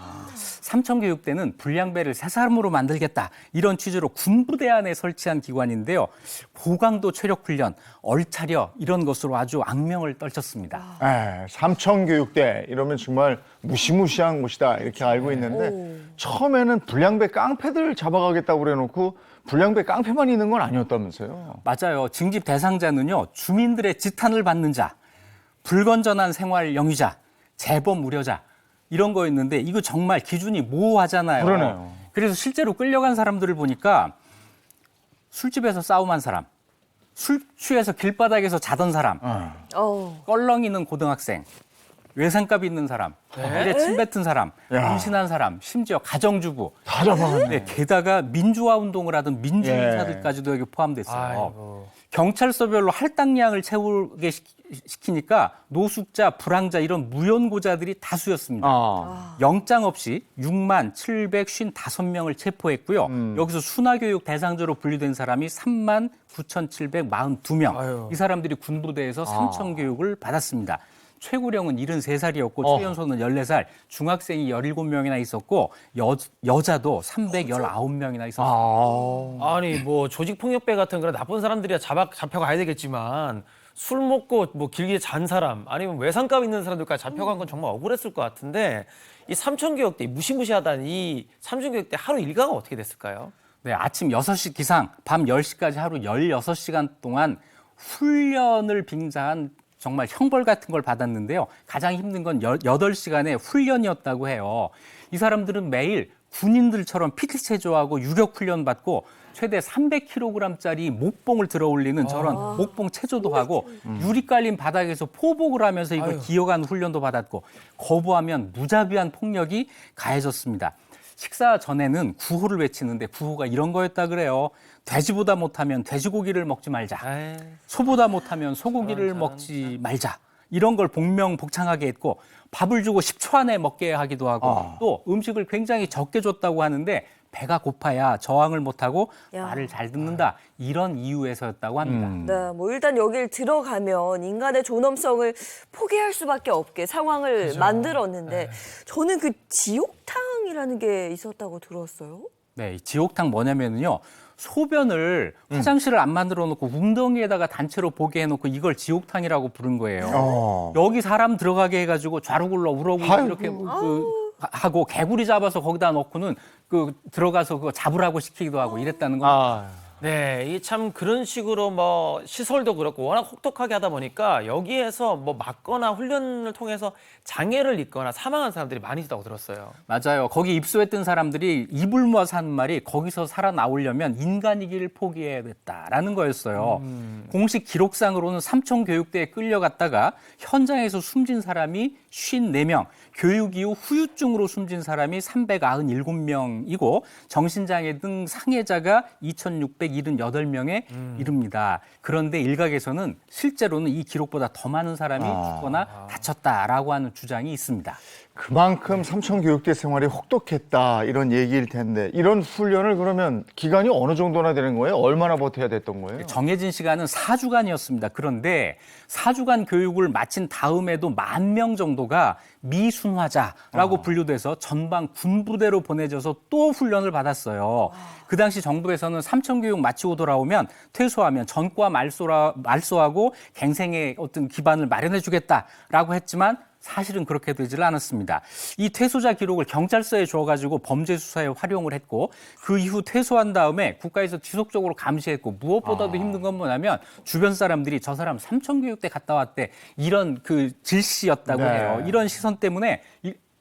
삼청교육대는 불량배를 새 사람으로 만들겠다 이런 취지로 군부대 안에 설치한 기관인데요. 고강도 체력훈련, 얼차려 이런 것으로 아주 악명을 떨쳤습니다. 삼청교육대 이러면 정말 무시무시한 곳이다 이렇게 알고 있는데 처음에는 불량배 깡패들 잡아가겠다고 그래놓고 불량배 깡패만 있는 건 아니었다면서요? 맞아요. 징집 대상자는요. 주민들의 지탄을 받는 자, 불건전한 생활 영유자, 재범 우려자 이런 거였는데 이거 정말 기준이 모호하잖아요. 그러네요. 그래서 실제로 끌려간 사람들을 보니까 술집에서 싸움한 사람, 술 취해서 길바닥에서 자던 사람, 껄렁이는 고등학생, 외상값 있는 사람, 일에 침 뱉은 사람, 임신한 사람, 심지어 가정주부. 다 잡아갔네. 네, 게다가 민주화 운동을 하던 민주인사들까지도 여기 포함됐어요. 경찰서별로 할당량을 채우게 시키니까 노숙자, 불황자 이런 무연고자들이 다수였습니다. 영장 없이 6만 755명을 체포했고요. 여기서 순화교육 대상자로 분류된 사람이 3만 9,742명. 이 사람들이 군부대에서 삼청교육을 받았습니다. 최고령은 73살이었고 최연소는 14살, 중학생이 17명이나 있었고 여자도 319명이나 있었어요. 아니 뭐 조직폭력배 같은 그런 나쁜 사람들이야 잡혀가야 되겠지만 술 먹고 뭐 길게 잔 사람 아니면 외상값 있는 사람들까지 잡혀간 건 정말 억울했을 것 같은데 이 삼천교육대 무시무시하다는 이 삼천교육대 하루 일과가 어떻게 됐을까요? 네, 아침 6시 기상, 밤 10시까지 하루 16시간 동안 훈련을 빙자한 정말 형벌 같은 걸 받았는데요. 가장 힘든 건 8시간의 훈련이었다고 해요. 이 사람들은 매일 군인들처럼 PT 체조하고 유격 훈련 받고 최대 300kg짜리 목봉을 들어 올리는 저런 목봉 체조도 하고 유리 깔린 바닥에서 포복을 하면서 이걸 기어가는 훈련도 받았고 거부하면 무자비한 폭력이 가해졌습니다. 식사 전에는 구호를 외치는데 구호가 이런 거였다 그래요. 돼지보다 못하면 돼지고기를 먹지 말자. 소보다 못하면 소고기를 먹지 말자. 이런 걸 복명복창하게 했고 밥을 주고 10초 안에 먹게 하기도 하고 또 음식을 굉장히 적게 줬다고 하는데 배가 고파야 저항을 못하고 말을 잘 듣는다. 이런 이유에서였다고 합니다. 네, 뭐 일단 여길 들어가면 인간의 존엄성을 포기할 수밖에 없게 상황을 만들었는데 저는 그 지옥탕이라는 게 있었다고 들었어요. 네, 이 지옥탕 뭐냐면요. 소변을 화장실을 안 만들어 놓고 웅덩이에다가 단체로 보게 해놓고 이걸 지옥탕이라고 부른 거예요. 여기 사람 들어가게 해가지고 좌루굴러 우러굴러 이렇게 하고 개구리 잡아서 거기다 넣고는 들어가서 그거 잡으라고 시키기도 하고 이랬다는 겁니다. 네, 이 참 그런 식으로 뭐 시설도 그렇고 워낙 혹독하게 하다 보니까 여기에서 뭐 맞거나 훈련을 통해서 장애를 입거나 사망한 사람들이 많이 있다고 들었어요. 맞아요. 거기 입소했던 사람들이 입을 모아서 하는 말이 거기서 살아나오려면 인간이기를 포기해야 됐다라는 거였어요. 공식 기록상으로는 삼청교육대에 끌려갔다가 현장에서 숨진 사람이 54명, 교육 이후 후유증으로 숨진 사람이 397명이고 정신장애 등 상해자가 2,678명에 이릅니다. 그런데 일각에서는 실제로는 이 기록보다 더 많은 사람이 죽거나 다쳤다라고 하는 주장이 있습니다. 그만큼 삼청교육대 생활이 혹독했다 이런 얘기일 텐데 이런 훈련을 그러면 기간이 어느 정도나 되는 거예요? 얼마나 버텨야 됐던 거예요? 정해진 시간은 4주간이었습니다. 그런데 4주간 교육을 마친 다음에도 10,000명 정도가 미순화자라고 분류돼서 전방 군부대로 보내져서 또 훈련을 받았어요. 그 당시 정부에서는 삼청교육 마치고 돌아오면 퇴소하면 전과 말소하고 갱생의 어떤 기반을 마련해 주겠다라고 했지만 사실은 그렇게 되질 않았습니다. 이 퇴소자 기록을 경찰서에 줘가지고 범죄 수사에 활용을 했고 그 이후 퇴소한 다음에 국가에서 지속적으로 감시했고 무엇보다도 힘든 건 뭐냐면 주변 사람들이 저 사람 삼청교육대 갔다 왔대 이런 그 질시였다고 해요. 이런 시선 때문에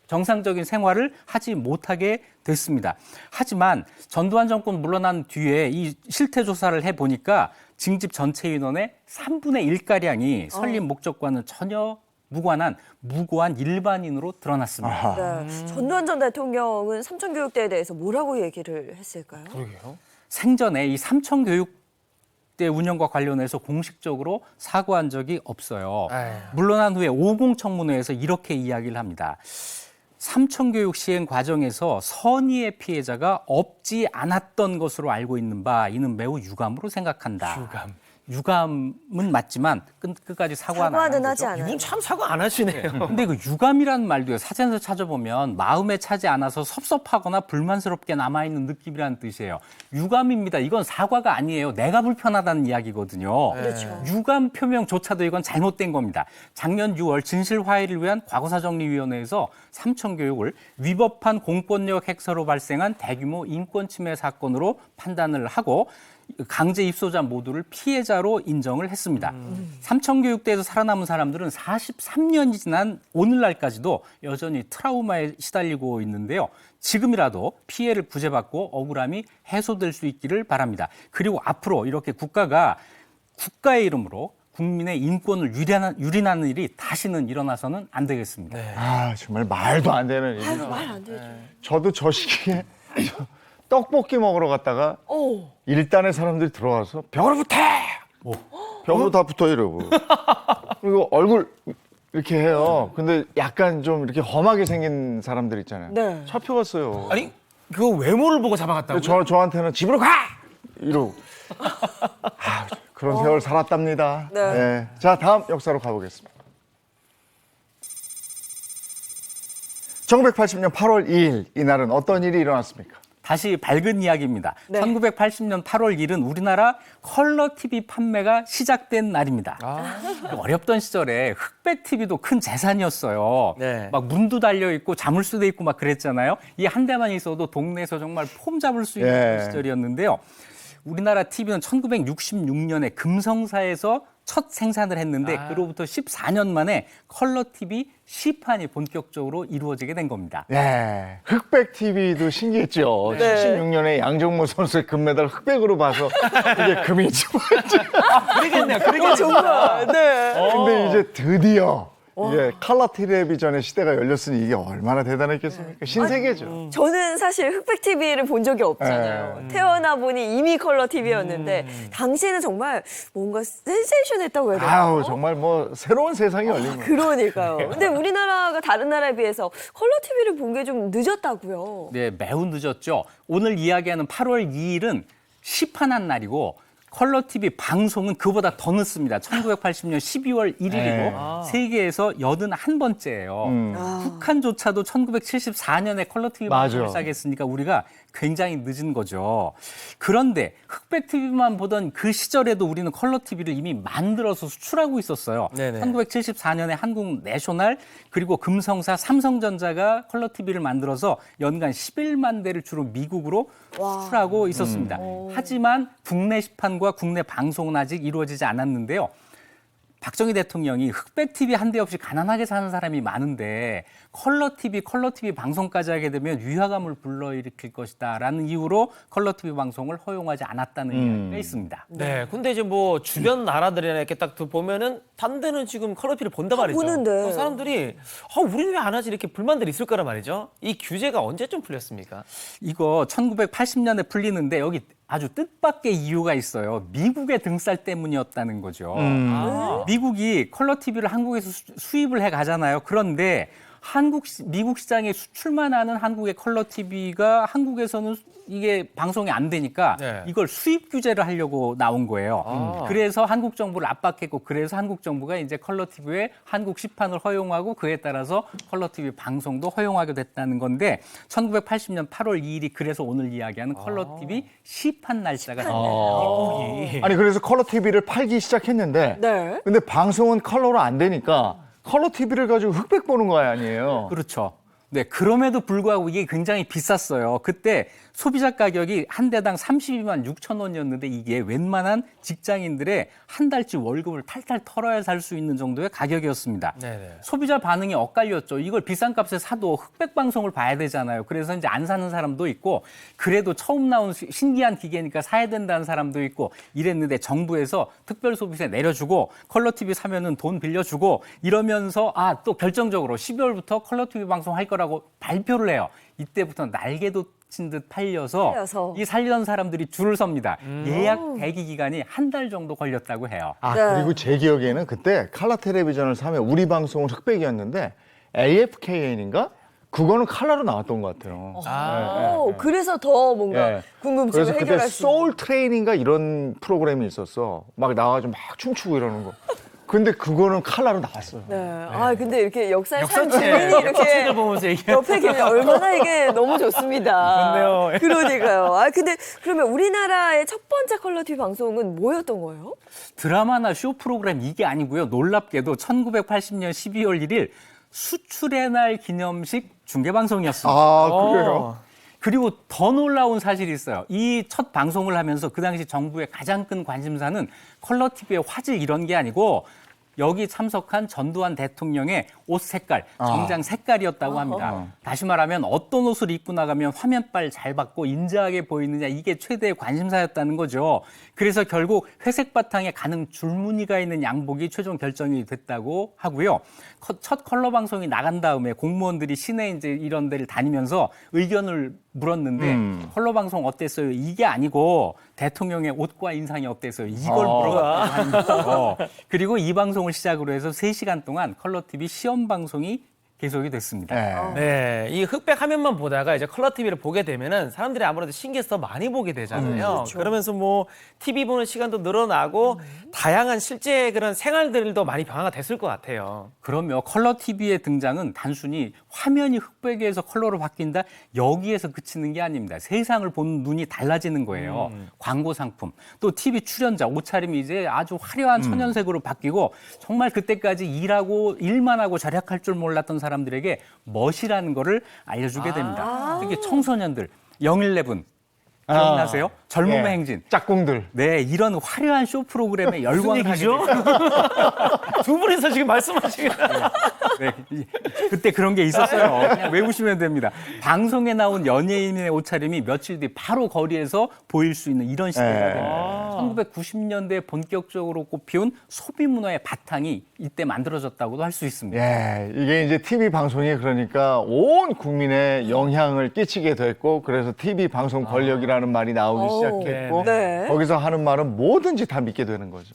정상적인 생활을 하지 못하게 됐습니다. 하지만 전두환 정권 물러난 뒤에 이 실태 조사를 해보니까 징집 전체 인원의 3분의 1가량이 설립 목적과는 전혀 무고한 일반인으로 드러났습니다. 네. 전두환 전 대통령은 삼청교육대에 대해서 뭐라고 얘기를 했을까요? 그러게요. 생전에 이 삼청교육대 운영과 관련해서 공식적으로 사과한 적이 없어요. 물러난 후에 50 청문회에서 이렇게 이야기를 합니다. 삼청교육 시행 과정에서 선의의 피해자가 없지 않았던 것으로 알고 있는 바 이는 매우 유감으로 생각한다. 유감은 맞지만 끝까지 사과는 안 한 하지 거죠. 않아요. 이분 참 사과 안 하시네요. 근데 그 유감이라는 말도요. 사전에서 찾아보면 마음에 차지 않아서 섭섭하거나 불만스럽게 남아있는 느낌이라는 뜻이에요. 유감입니다. 이건 사과가 아니에요. 내가 불편하다는 이야기거든요. 그렇죠. 유감 표명조차도 이건 잘못된 겁니다. 작년 6월 진실화해를 위한 과거사정리위원회에서 삼청교육을 위법한 공권력 행사로 발생한 대규모 인권 침해 사건으로 판단을 하고 강제 입소자 모두를 피해자로 인정을 했습니다. 삼청교육대에서 살아남은 사람들은 43년이 지난 오늘날까지도 여전히 트라우마에 시달리고 있는데요. 지금이라도 피해를 구제받고 억울함이 해소될 수 있기를 바랍니다. 그리고 앞으로 이렇게 국가가 국가의 이름으로 국민의 인권을 유린하는 일이 다시는 일어나서는 안 되겠습니다. 정말 말도 안 되는 일이죠. 말 안 되죠. 저도 저 시기에 떡볶이 먹으러 갔다가 일단의 사람들이 들어와서 벽으로 붙어! 벽으로 다 붙어 이러고 그리고 얼굴 이렇게 해요. 근데 약간 좀 이렇게 험하게 생긴 사람들 있잖아요. 네. 잡혀갔어요. 아니 그 외모를 보고 잡아갔다고요? 저한테는 집으로 가! 이러고 그런 세월 살았답니다. 네. 자, 다음 역사로 가보겠습니다. 1980년 8월 2일 이날은 어떤 일이 일어났습니까? 다시 밝은 이야기입니다. 네. 1980년 8월 1은 우리나라 컬러 TV 판매가 시작된 날입니다. 어렵던 시절에 흑백 TV도 큰 재산이었어요. 네. 막 문도 달려 있고 자물쇠도 있고 막 그랬잖아요. 이 한 대만 있어도 동네에서 정말 폼 잡을 수 있는 예. 그런 시절이었는데요. 우리나라 TV는 1966년에 금성사에서 첫 생산을 했는데 그로부터 14년 만에 컬러 TV 시판이 본격적으로 이루어지게 된 겁니다. 네, 흑백 TV도 신기했죠. 76년에 양정모 선수의 금메달 흑백으로 봐서 이게 금이지 뭐지. 그러겠네요. 그러겠네요. 정말. 네. 근데 이제 드디어 이게 컬러 텔레비전의 시대가 열렸으니 이게 얼마나 대단했겠습니까? 신세계죠. 저는 사실 흑백 TV를 본 적이 없잖아요. 태어나 보니 이미 컬러 TV였는데 당시에는 정말 뭔가 센세이션했다고 해야 되나요? 아우 정말 뭐 새로운 세상이 열린 거예요. 그러니까요. 근데 우리나라가 다른 나라에 비해서 컬러 TV를 본 게 좀 늦었다고요. 네, 매우 늦었죠. 오늘 이야기하는 8월 2일은 시판한 날이고 컬러 TV 방송은 그보다 더 늦습니다. 1980년 12월 1일이고 세계에서 81번째예요. 북한조차도 1974년에 컬러 TV 방송을 맞아. 시작했으니까 우리가 굉장히 늦은 거죠. 그런데 흑백 TV만 보던 그 시절에도 우리는 컬러 TV를 이미 만들어서 수출하고 있었어요. 네네. 1974년에 한국 내셔널 그리고 금성사 삼성전자가 컬러 TV를 만들어서 연간 11만 대를 주로 미국으로 수출하고 있었습니다. 하지만 국내 시판과 국내 방송은 아직 이루어지지 않았는데요. 박정희 대통령이 흑백 TV 한 대 없이 가난하게 사는 사람이 많은데 컬러 TV 방송까지 하게 되면 위화감을 불러일으킬 것이다라는 이유로 컬러 TV 방송을 허용하지 않았다는 이야기가 있습니다. 네, 근데 이제 뭐 주변 나라들이나 이렇게 딱 보면은 다른 데는 지금 컬러 TV를 본단 말이죠. 보는데. 그럼 사람들이 우리는 왜 안 하지 이렇게 불만들이 있을 거란 말이죠. 이 규제가 언제쯤 풀렸습니까? 이거 1980년에 풀리는데 여기 아주 뜻밖의 이유가 있어요. 미국의 등살 때문이었다는 거죠. 미국이 컬러 TV를 한국에서 수입을 해 가잖아요. 그런데 미국 시장에 수출만 하는 한국의 컬러 TV가 한국에서는 이게 방송이 안 되니까 네. 이걸 수입 규제를 하려고 나온 거예요. 그래서 한국 정부를 압박했고 그래서 한국 정부가 이제 컬러 TV에 한국 시판을 허용하고 그에 따라서 컬러 TV 방송도 허용하게 됐다는 건데 1980년 8월 2일이 그래서 오늘 이야기하는 컬러 TV 시판 날짜가 됩니다. 아니 그래서 컬러 TV를 팔기 시작했는데 네. 근데 방송은 컬러로 안 되니까 컬러 TV를 가지고 흑백 보는 거 아니에요. 그렇죠. 네, 그럼에도 불구하고 이게 굉장히 비쌌어요. 그때 소비자 가격이 한 대당 32만 6천 원이었는데 이게 웬만한 직장인들의 한 달치 월급을 탈탈 털어야 살 수 있는 정도의 가격이었습니다. 네네. 소비자 반응이 엇갈렸죠. 이걸 비싼 값에 사도 흑백 방송을 봐야 되잖아요. 그래서 이제 안 사는 사람도 있고 그래도 처음 나온 신기한 기계니까 사야 된다는 사람도 있고 이랬는데 정부에서 특별소비세 내려주고 컬러 TV 사면은 돈 빌려주고 이러면서 또 결정적으로 12월부터 컬러 TV 방송 할 거라고 발표를 해요. 이때부터 날개도 친 듯 팔려서 이 살려던 사람들이 줄을 섭니다. 예약 대기 기간이 한 달 정도 걸렸다고 해요. 네. 그리고 제 기억에는 그때 컬러 텔레비전을 사면 우리 방송은 흑백이었는데 AFKN인가? 그거는 컬러로 나왔던 것 같아요. 그래서 더 뭔가 예. 궁금증을 그래서 그때 해결할 수 있는. 소울 트레인인가 이런 프로그램이 있었어. 막 나와가지고 막 춤추고 이러는 거. 근데 그거는 컬러로 나왔어요. 네. 근데 이렇게 역사에 산 역사책. 주민이 이렇게 역사책을 보면서 이게. 옆에 계면 얼마나 이게 너무 좋습니다. 좋네요. 그러니까요. 근데 그러면 우리나라의 첫 번째 컬러 TV 방송은 뭐였던 거예요? 드라마나 쇼 프로그램 이게 아니고요. 놀랍게도 1980년 12월 1일 수출의 날 기념식 중계방송이었습니다. 그래요? 그리고 더 놀라운 사실이 있어요. 이 첫 방송을 하면서 그 당시 정부의 가장 큰 관심사는 컬러 TV의 화질 이런 게 아니고 여기 참석한 전두환 대통령의 옷 색깔, 정장 색깔이었다고 합니다. 다시 말하면 어떤 옷을 입고 나가면 화면빨 잘 받고 인자하게 보이느냐 이게 최대의 관심사였다는 거죠. 그래서 결국 회색 바탕에 가는 줄무늬가 있는 양복이 최종 결정이 됐다고 하고요. 첫 컬러 방송이 나간 다음에 공무원들이 시내 이제 이런 데를 다니면서 의견을 물었는데 컬러 방송 어땠어요? 이게 아니고 대통령의 옷과 인상이 어땠어요? 이걸 물어봤다고 하는 거죠. 그리고 이 방송을 시작으로 해서 3시간 동안 컬러 TV 시험 방송이 계속이 됐습니다. 네, 이 흑백 화면만 보다가 이제 컬러 TV를 보게 되면은 사람들이 아무래도 신기해서 더 많이 보게 되잖아요. 그러면서 뭐 TV 보는 시간도 늘어나고 다양한 실제 그런 생활들도 많이 변화가 됐을 것 같아요. 그러면 컬러 TV의 등장은 단순히 화면이 흑백에서 컬러로 바뀐다? 여기에서 그치는 게 아닙니다. 세상을 보는 눈이 달라지는 거예요. 광고 상품, 또 TV 출연자, 옷차림이 이제 아주 화려한 천연색으로 바뀌고 정말 그때까지 일만 하고 절약할 줄 몰랐던 사람들에게 멋이라는 거를 알려주게 됩니다. 특히 청소년들, 영일레븐 기억나세요? 젊음의 예. 행진. 짝꿍들. 네, 이런 화려한 쇼 프로그램에 열광을 하게 얘기죠? 됐죠. 두 분이서 지금 말씀하시는 네, 그때 그런 게 있었어요. 그냥 외우시면 됩니다. 방송에 나온 연예인의 옷차림이 며칠 뒤 바로 거리에서 보일 수 있는 이런 시대가 됩니다. 1990년대에 본격적으로 꽃피운 소비 문화의 바탕이 이때 만들어졌다고도 할 수 있습니다. 예, 이게 이제 TV 방송이 그러니까 온 국민에 영향을 끼치게 됐고 그래서 TV 방송 권력이라는 말이 나오기 시작했고 네. 거기서 하는 말은 뭐든지 다 믿게 되는 거죠.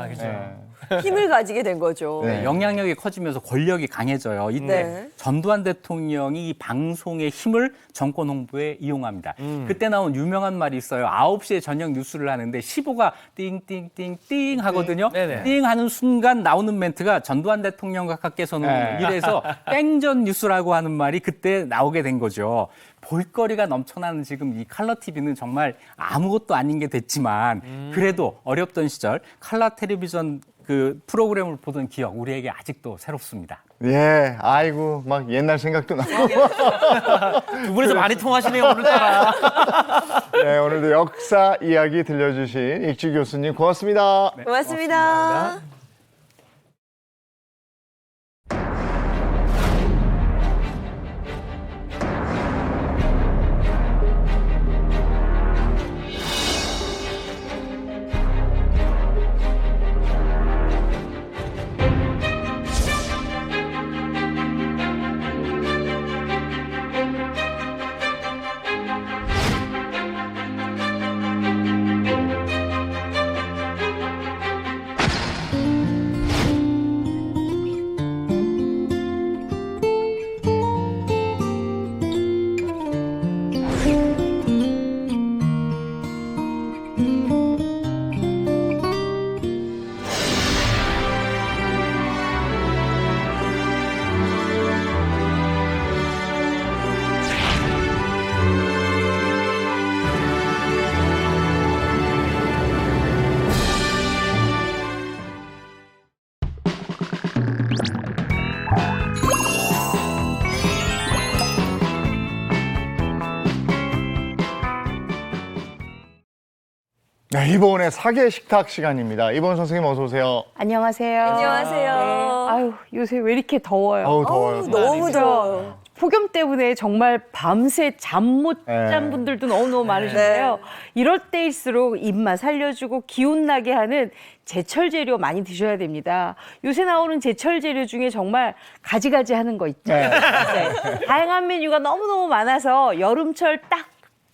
그죠. 힘을 가지게 된 거죠. 네. 영향력이 커지면서 권력이 강해져요. 이때 네. 전두환 대통령이 이 방송의 힘을 정권 홍보에 이용합니다. 그때 나온 유명한 말이 있어요. 9시에 저녁 뉴스를 하는데 15가 띵띵띵띵 하거든요. 네네. 띵 하는 순간 나오는 멘트가 전두환 대통령께서는 네. 이래서 땡전 뉴스라고 하는 말이 그때 나오게 된 거죠. 볼거리가 넘쳐나는 지금 이 칼라 TV는 정말 아무것도 아닌 게 됐지만 그래도 어렵던 시절 칼라 텔레비전 그 프로그램을 보던 기억 우리에게 아직도 새롭습니다. 예, 아이고 막 옛날 생각도 나고. 두 분이서 많이 통하시네요, 오늘따라. 네, 오늘도 역사 이야기 들려주신 익주 교수님 고맙습니다. 고맙습니다. 네, 이번에 사계 식탁 시간입니다. 이번 선생님 어서 오세요. 안녕하세요. 안녕하세요. 아유, 요새 왜 이렇게 더워요? 어우 더워요. 너무 더워요. 폭염 때문에 정말 밤새 잠 못 잔 네. 분들도 너무너무 많으신데요. 이럴 때일수록 입맛 살려주고 기운 나게 하는 제철 재료 많이 드셔야 됩니다. 요새 나오는 제철 재료 중에 정말 가지가지 하는 거 있죠. 네. 네. 다양한 메뉴가 너무너무 많아서 여름철 딱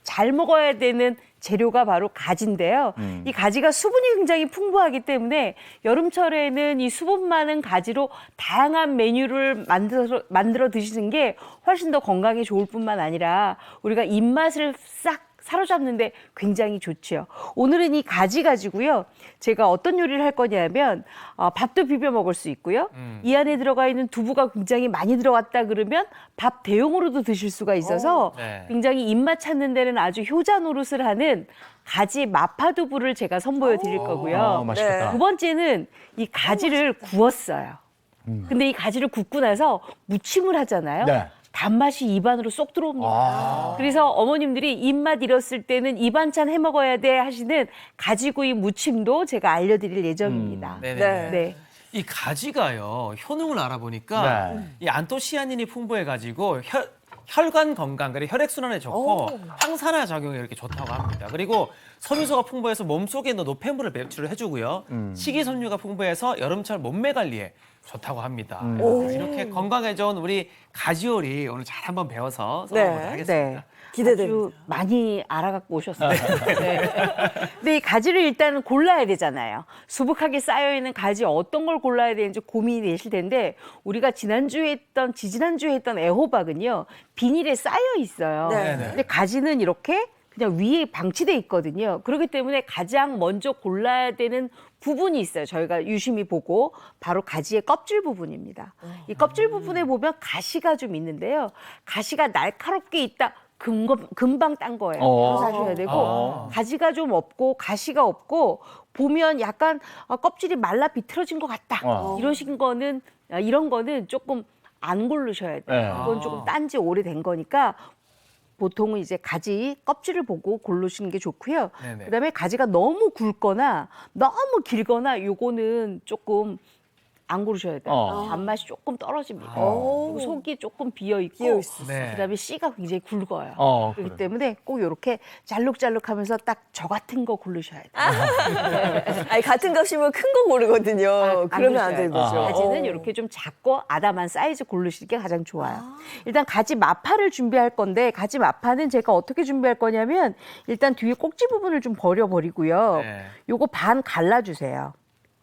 잘 먹어야 되는 재료가 바로 가지인데요. 이 가지가 수분이 굉장히 풍부하기 때문에 여름철에는 이 수분 많은 가지로 다양한 메뉴를 만들어 드시는 게 훨씬 더 건강에 좋을 뿐만 아니라 우리가 입맛을 싹 사로잡는데 굉장히 좋죠. 오늘은 이 가지 가지고요. 제가 어떤 요리를 할 거냐면 밥도 비벼 먹을 수 있고요. 이 안에 들어가 있는 두부가 굉장히 많이 들어갔다 그러면 밥 대용으로도 드실 수가 있어서 네. 굉장히 입맛 찾는 데는 아주 효자 노릇을 하는 가지 마파두부를 제가 선보여 드릴 거고요. 맛있겠다. 두 번째는 이 가지를 구웠어요. 근데 이 가지를 굽고 나서 무침을 하잖아요. 네. 단맛이 입안으로 쏙 들어옵니다. 그래서 어머님들이 입맛 잃었을 때는 이 반찬 해 먹어야 돼 하시는 가지구이 무침도 제가 알려드릴 예정입니다. 네네. 네. 이 가지가요, 효능을 알아보니까 네. 이 안토시아닌이 풍부해가지고 혈관 건강, 그리고 혈액순환에 좋고 항산화 작용에 이렇게 좋다고 합니다. 그리고 섬유소가 풍부해서 몸속에 있는 노폐물을 배출을 해주고요. 식이섬유가 풍부해서 여름철 몸매 관리에 좋다고 합니다. 이렇게 건강에 좋은 우리 가지 요리 오늘 잘 한번 배워서 써보도록 네. 하겠습니다. 기대됩니다. 아주 많이 알아갖고 오셨어요. 네. 근데 이 가지를 일단은 골라야 되잖아요. 수북하게 쌓여있는 가지 어떤 걸 골라야 되는지 고민이 되실 텐데 우리가 지지난주에 했던 애호박은요. 비닐에 쌓여 있어요. 네. 근데 가지는 이렇게 그냥 위에 방치돼 있거든요. 그렇기 때문에 가장 먼저 골라야 되는 부분이 있어요. 저희가 유심히 보고 바로 가지의 껍질 부분입니다. 이 껍질 부분에 보면 가시가 좀 있는데요. 가시가 날카롭게 있다. 금방 딴 거예요. 바로 사셔야 되고 가지가 좀 없고 가시가 없고 보면 약간 껍질이 말라 비틀어진 것 같다. 이런 거는 조금 안 고르셔야 돼요. 이건 조금 딴 지 오래된 거니까 보통은 이제 가지 kop질을 보고 고르시는 게 좋고요. 네네. 그다음에 가지가 너무 굵거나 너무 길거나 요거는 조금 안 고르셔야 돼요. 단맛이 조금 떨어집니다. 그리고 속이 조금 비어 있고 네. 그다음에 씨가 굉장히 굵어요. 그렇기 때문에 꼭 이렇게 잘록잘록하면서 딱 저 같은 거 고르셔야 돼요. 아니, 같은 값이면 큰 거 고르거든요. 그러면 안 되는 거죠. 가지는 이렇게 좀 작고 아담한 사이즈 고르시는 게 가장 좋아요. 일단 가지 마파를 준비할 건데 가지 마파는 제가 어떻게 준비할 거냐면 일단 뒤에 꼭지 부분을 좀 버려버리고요. 네. 요거 반 갈라주세요.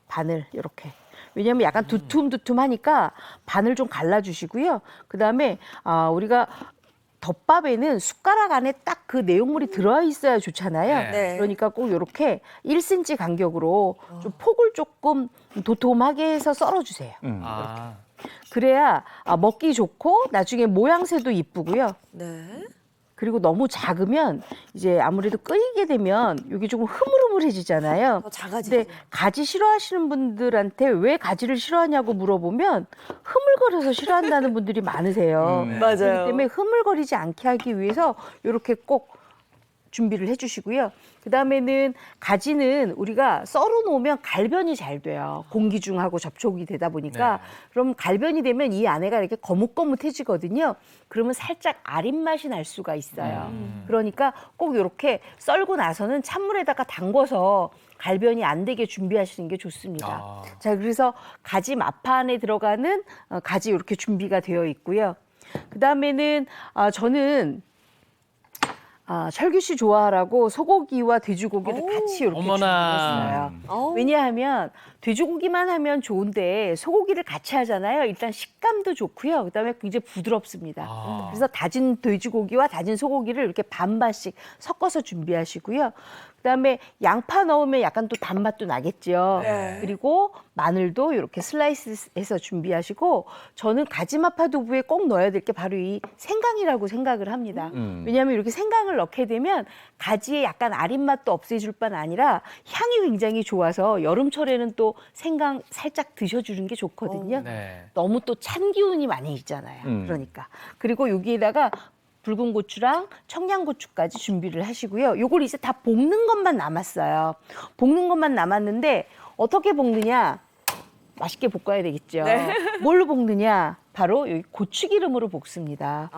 반을 이렇게. 왜냐하면 약간 두툼하니까 반을 좀 갈라주시고요. 그다음에 우리가 덮밥에는 숟가락 안에 딱 그 내용물이 들어있어야 좋잖아요. 네. 그러니까 꼭 이렇게 1cm 간격으로 좀 폭을 조금 도톰하게 해서 썰어주세요. 아. 그래야 먹기 좋고 나중에 모양새도 이쁘고요. 네. 그리고 너무 작으면 이제 아무래도 끓이게 되면 여기 조금 흐물흐물해지잖아요. 더 작아지죠. 근데 가지 싫어하시는 분들한테 왜 가지를 싫어하냐고 물어보면 흐물거려서 싫어한다는 분들이 많으세요. 맞아요. 그렇기 때문에 흐물거리지 않게 하기 위해서 이렇게 꼭 준비를 해주시고요. 그다음에는 가지는 우리가 썰어 놓으면 갈변이 잘 돼요. 공기중하고 접촉이 되다 보니까 그럼 갈변이 되면 이 안에가 이렇게 거뭇거뭇해지거든요. 그러면 살짝 아린 맛이 날 수가 있어요. 그러니까 꼭 이렇게 썰고 나서는 찬물에다가 담궈서 갈변이 안 되게 준비하시는 게 좋습니다. 자, 그래서 가지 마파 안에 들어가는 가지 이렇게 준비가 되어 있고요. 그다음에는 저는 철규 씨 좋아하라고 소고기와 돼지고기를 같이 이렇게 어머나. 준비했어요. 왜냐하면 돼지고기만 하면 좋은데 소고기를 같이 하잖아요. 일단 식감도 좋고요. 그다음에 굉장히 부드럽습니다. 그래서 다진 돼지고기와 다진 소고기를 이렇게 반반씩 섞어서 준비하시고요. 그다음에 양파 넣으면 약간 또 단맛도 나겠죠. 네. 그리고 마늘도 이렇게 슬라이스해서 준비하시고 저는 가지마파 두부에 꼭 넣어야 될 게 바로 이 생강이라고 생각을 합니다. 왜냐하면 이렇게 생강을 넣게 되면 가지의 약간 아린 맛도 없애줄 뿐 아니라 향이 굉장히 좋아서 여름철에는 또 생강 살짝 드셔주는 게 좋거든요. 네. 너무 또 찬 기운이 많이 있잖아요. 그러니까. 그리고 여기에다가 붉은 고추랑 청양고추까지 준비를 하시고요. 요걸 이제 다 볶는 것만 남았어요. 볶는 것만 남았는데 어떻게 볶느냐? 맛있게 볶아야 되겠죠. 뭘로 볶느냐? 바로 여기 고추기름으로 볶습니다.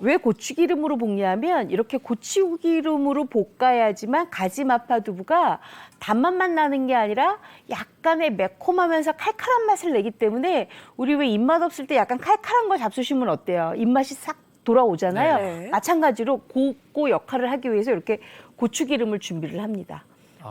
왜 고추기름으로 볶냐면 이렇게 고추기름으로 볶아야지만 가지마파 두부가 단맛만 나는 게 아니라 약간의 매콤하면서 칼칼한 맛을 내기 때문에 우리 왜 입맛 없을 때 약간 칼칼한 거 잡수시면 어때요? 입맛이 싹 돌아오잖아요. 네. 마찬가지로 그 역할을 하기 위해서 이렇게 고추기름을 준비를 합니다.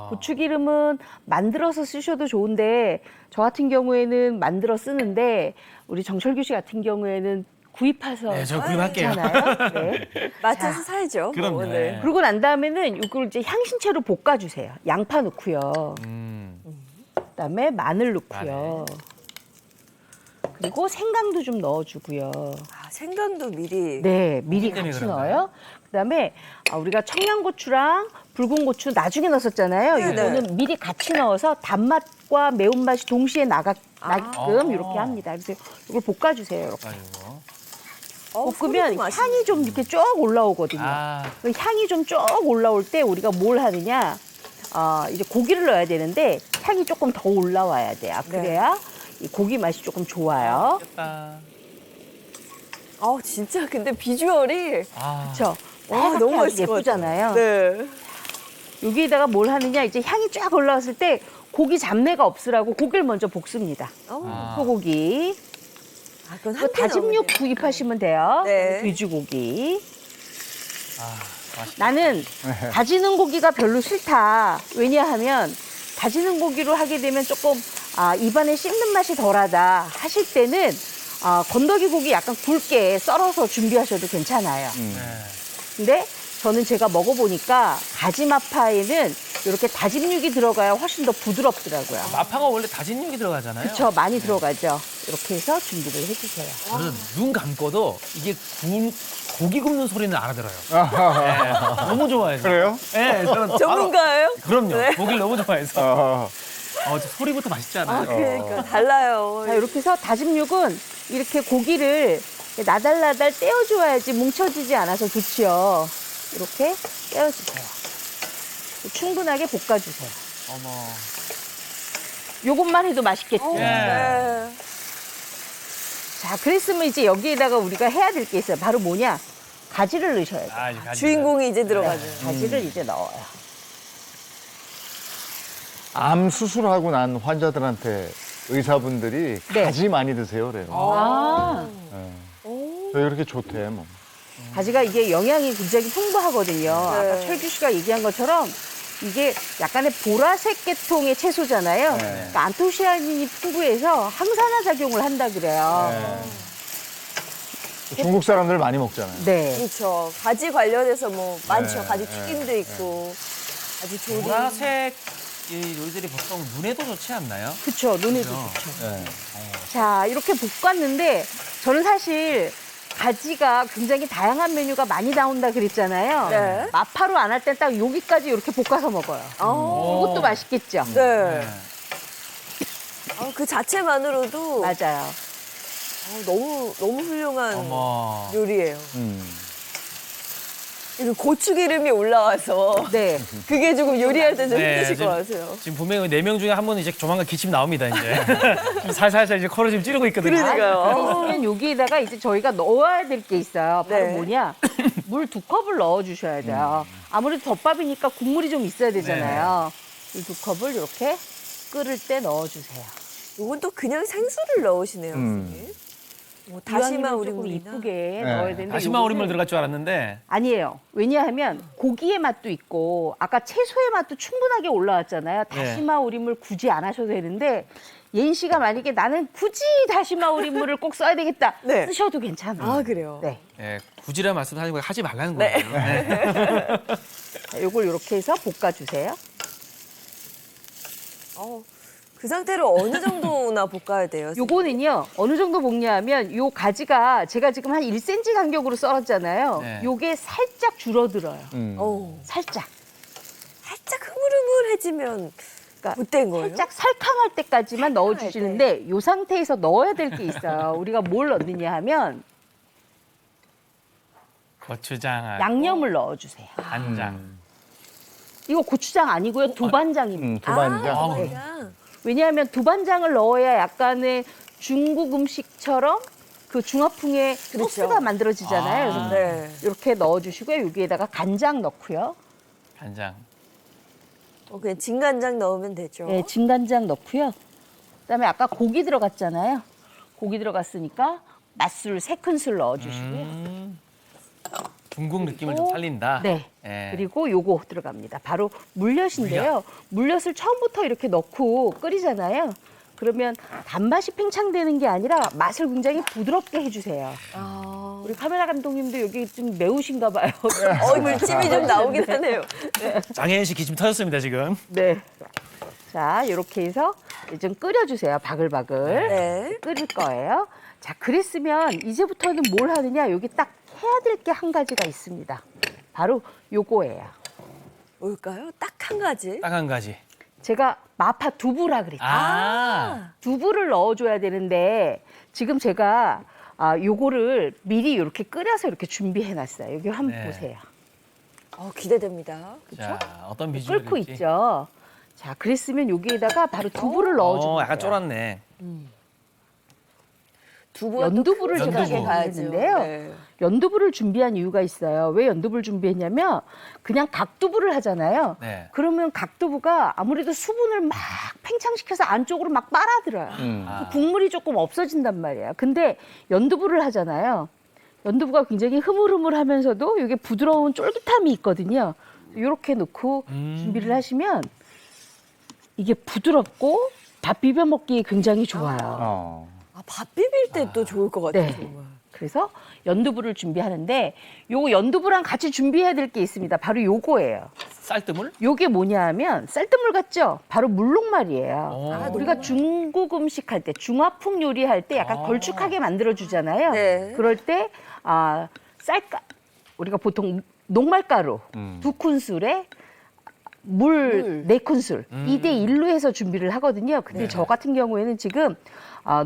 고추기름은 만들어서 쓰셔도 좋은데 저 같은 경우에는 만들어 쓰는데 우리 정철규 씨 같은 경우에는 구입해서 네, 저 구입할게요. 하잖아요. 네. 마트에서 사야죠. 그럼요. 뭐, 네. 그러고 난 다음에는 이걸 이제 향신채로 볶아주세요. 양파 넣고요. 그다음에 마늘 넣고요. 그리고 생강도 좀 넣어주고요. 생강도 미리. 네, 미리 때문에 같이 그런가요? 넣어요. 그다음에 우리가 청양고추랑 붉은 고추 나중에 넣었었잖아요. 네, 이거는 미리 같이 넣어서 단맛과 매운맛이 동시에 나게끔 이렇게 합니다. 그래서 이걸 볶아주세요. 이렇게. 볶으면 소리도 맛있네. 향이 좀 이렇게 쭉 올라오거든요. 그 향이 좀 쭉 올라올 때 우리가 뭘 하느냐? 이제 고기를 넣어야 되는데 향이 조금 더 올라와야 돼요. 그래야 이 고기 맛이 조금 좋아요. 진짜 근데 비주얼이. 그렇죠? 와, 너무 맛있을 것 예쁘잖아요. 네. 여기에다가 뭘 하느냐 이제 향이 쫙 올라왔을 때 고기 잡내가 없으라고 고기를 먼저 볶습니다. 소고기. 그건 또 함께 다짐육 나오네요. 구입하시면 돼요. 네. 돼지고기. 나는 다지는 고기가 별로 싫다. 왜냐하면 다지는 고기로 하게 되면 조금 입안에 씹는 맛이 덜하다 하실 때는 건더기 고기 약간 굵게 썰어서 준비하셔도 괜찮아요. 근데 저는 제가 먹어보니까 가지 마파에는 이렇게 다진 육이 들어가야 훨씬 더 부드럽더라고요. 마파가 원래 다진 육이 들어가잖아요. 그렇죠, 많이 들어가죠. 이렇게 해서 준비를 해주세요. 저는 눈 감고도 이게 고기 굽는 소리는 알아들어요. 네, 너무 좋아해서. 그래요? 네, 저는 전문가예요? 그럼요. 네. 고기를 너무 좋아해서. 아, 저 소리부터 맛있지 않아요? 그러니까 달라요. 자, 이렇게 해서 다진 육은 이렇게 고기를 나달나달 떼어줘야지 뭉쳐지지 않아서 좋지요. 이렇게 떼어주세요. 충분하게 볶아주세요. 어머. 요것만 해도 맛있겠죠. 네. 자, 그랬으면 이제 여기에다가 우리가 해야 될 게 있어요. 바로 뭐냐? 가지를 넣으셔야 돼요. 아, 이제 가지. 주인공이 이제 들어가죠. 가지를 이제 넣어요. 암 수술하고 난 환자들한테 의사분들이 네. 가지 많이 드세요 그래요. 아, 왜 그렇게 좋대 뭐. 가지가 이게 영양이 굉장히 풍부하거든요. 아까 철규 씨가 얘기한 것처럼 이게 약간의 보라색 계통의 채소잖아요. 그러니까 안토시아닌이 풍부해서 항산화 작용을 한다 그래요. 중국 사람들 많이 먹잖아요. 네. 그렇죠. 가지 관련해서 뭐 많죠. 가지 튀김도 있고, 가지 조림. 보라색 이 요리들이 보통 눈에도 좋지 않나요? 그렇죠. 눈에도 그죠? 좋죠. 네. 자, 이렇게 볶았는데 저는 사실 가지가 굉장히 다양한 메뉴가 많이 나온다 그랬잖아요. 네. 마파로 안 할 땐 딱 여기까지 이렇게 볶아서 먹어요. 이것도 맛있겠죠. 네. 그 자체만으로도 맞아요. 너무 훌륭한 어머. 요리예요. 음. 이거 고추기름이 올라와서 네. 그게 조금 요리할 때 좀 네, 힘드실 것 지금- 같아요. 지금 분명히 4명 중에 한 분은 이제 조만간 기침 나옵니다, 이제. 지금 살살살 이제 코를 지금 찌르고 있거든요. 그러니까요. 있으면 여기에다가 이제 저희가 넣어야 될 게 있어요. 바로 네. 뭐냐? 물 2컵을 넣어주셔야 돼요. 아무래도 덮밥이니까 국물이 좀 있어야 되잖아요. 이 2컵을 이렇게 끓을 때 넣어주세요. 이건 또 그냥 생수를 넣으시네요, 선생님. 뭐 다시마 이왕이면 조금 우리물이나. 이쁘게 넣어야 되는데 다시마 요거는 우린물 들어갈 줄 알았는데. 아니에요. 왜냐하면 고기의 맛도 있고 아까 채소의 맛도 충분하게 올라왔잖아요. 다시마 우린물 굳이 안 하셔도 되는데 예인 씨가 만약에 나는 굳이 다시마 우린물을 꼭 써야 되겠다 네. 쓰셔도 괜찮아요. 아, 그래요? 네. 예, 굳이라 말씀하시는 거 하지 말라는 거예요. 네. 자, 요걸 이렇게 해서 볶아주세요. 그 상태로 어느 정도나 볶아야 돼요? 요거는요 어느 정도 볶냐 하면 요 가지가 제가 지금 한 1cm 간격으로 썰었잖아요. 네. 요게 살짝 줄어들어요. 어우, 살짝. 살짝 흐물흐물해지면 그러니까 못된 거예요? 살짝 살캉할 때까지만 넣어주시는데 요 상태에서 넣어야 될 게 있어요. 우리가 뭘 넣느냐 하면 고추장, 양념을 넣어주세요. 간장. 이거 고추장 아니고요. 두반장입니다. 두반장. 네. 그냥. 왜냐하면 두반장을 넣어야 약간의 중국 음식처럼 그 중화풍의 소스가 만들어지잖아요. 그래서 네. 이렇게 넣어주시고요. 여기에다가 간장 넣고요. 간장. 그냥 진간장 넣으면 되죠. 네, 진간장 넣고요. 그다음에 아까 고기 들어갔잖아요. 고기 들어갔으니까 맛술 3큰술 넣어주시고요. 중국 느낌을 좀 살린다. 네. 예. 그리고 요거 들어갑니다. 바로 물엿인데요. 물엿을 처음부터 이렇게 넣고 끓이잖아요. 그러면 단맛이 팽창되는 게 아니라 맛을 굉장히 부드럽게 해주세요. 우리 카메라 감독님도 여기 좀 매우신가 봐요. 물집이 좀 나오긴 하네요. 장혜인 씨 기침 터졌습니다, 지금. 네. 자, 이렇게 해서 좀 끓여주세요. 바글바글. 네. 끓일 거예요. 자, 그랬으면 이제부터는 뭘 하느냐. 여기 딱 해야 될 게 한 가지가 있습니다. 바로 요거예요. 뭘까요? 딱 한 가지. 딱 한 가지. 제가 마파 두부라 그랬죠. 두부를 넣어줘야 되는데 지금 제가 요거를 미리 이렇게 끓여서 이렇게 준비해놨어요. 여기 한번 네. 보세요. 기대됩니다. 자, 어떤 비주얼이 끓고 있죠. 자, 그랬으면 여기에다가 바로 두부를 넣어주면 약간 돼요. 쫄았네. 두부와 연두부를 또 제가 큰 생각에 가야죠. 준비했는데요. 네. 연두부를 준비한 이유가 있어요. 왜 연두부를 준비했냐면 그냥 각두부를 하잖아요. 네. 그러면 각두부가 아무래도 수분을 막 팽창시켜서 안쪽으로 막 빨아들여요. 그 국물이 조금 없어진단 말이에요. 근데 연두부를 하잖아요. 연두부가 굉장히 흐물흐물하면서도 이게 부드러운 쫄깃함이 있거든요. 이렇게 넣고 준비를 하시면 이게 부드럽고 밥 비벼 먹기에 굉장히 좋아요. 아, 밥 비빌 때 또 좋을 것 같아요. 네. 정말. 그래서 연두부를 준비하는데 요거 연두부랑 같이 준비해야 될 게 있습니다. 바로 요거예요. 쌀뜨물? 요게 뭐냐 하면 쌀뜨물 같죠? 바로 물녹말이에요. 오. 우리가 중국 음식 할 때, 중화풍 요리할 때 약간 걸쭉하게 만들어주잖아요. 네. 그럴 때 우리가 보통 녹말가루 2큰술에 물 4큰술 2대 1로 해서 준비를 하거든요. 근데 저 같은 경우에는 지금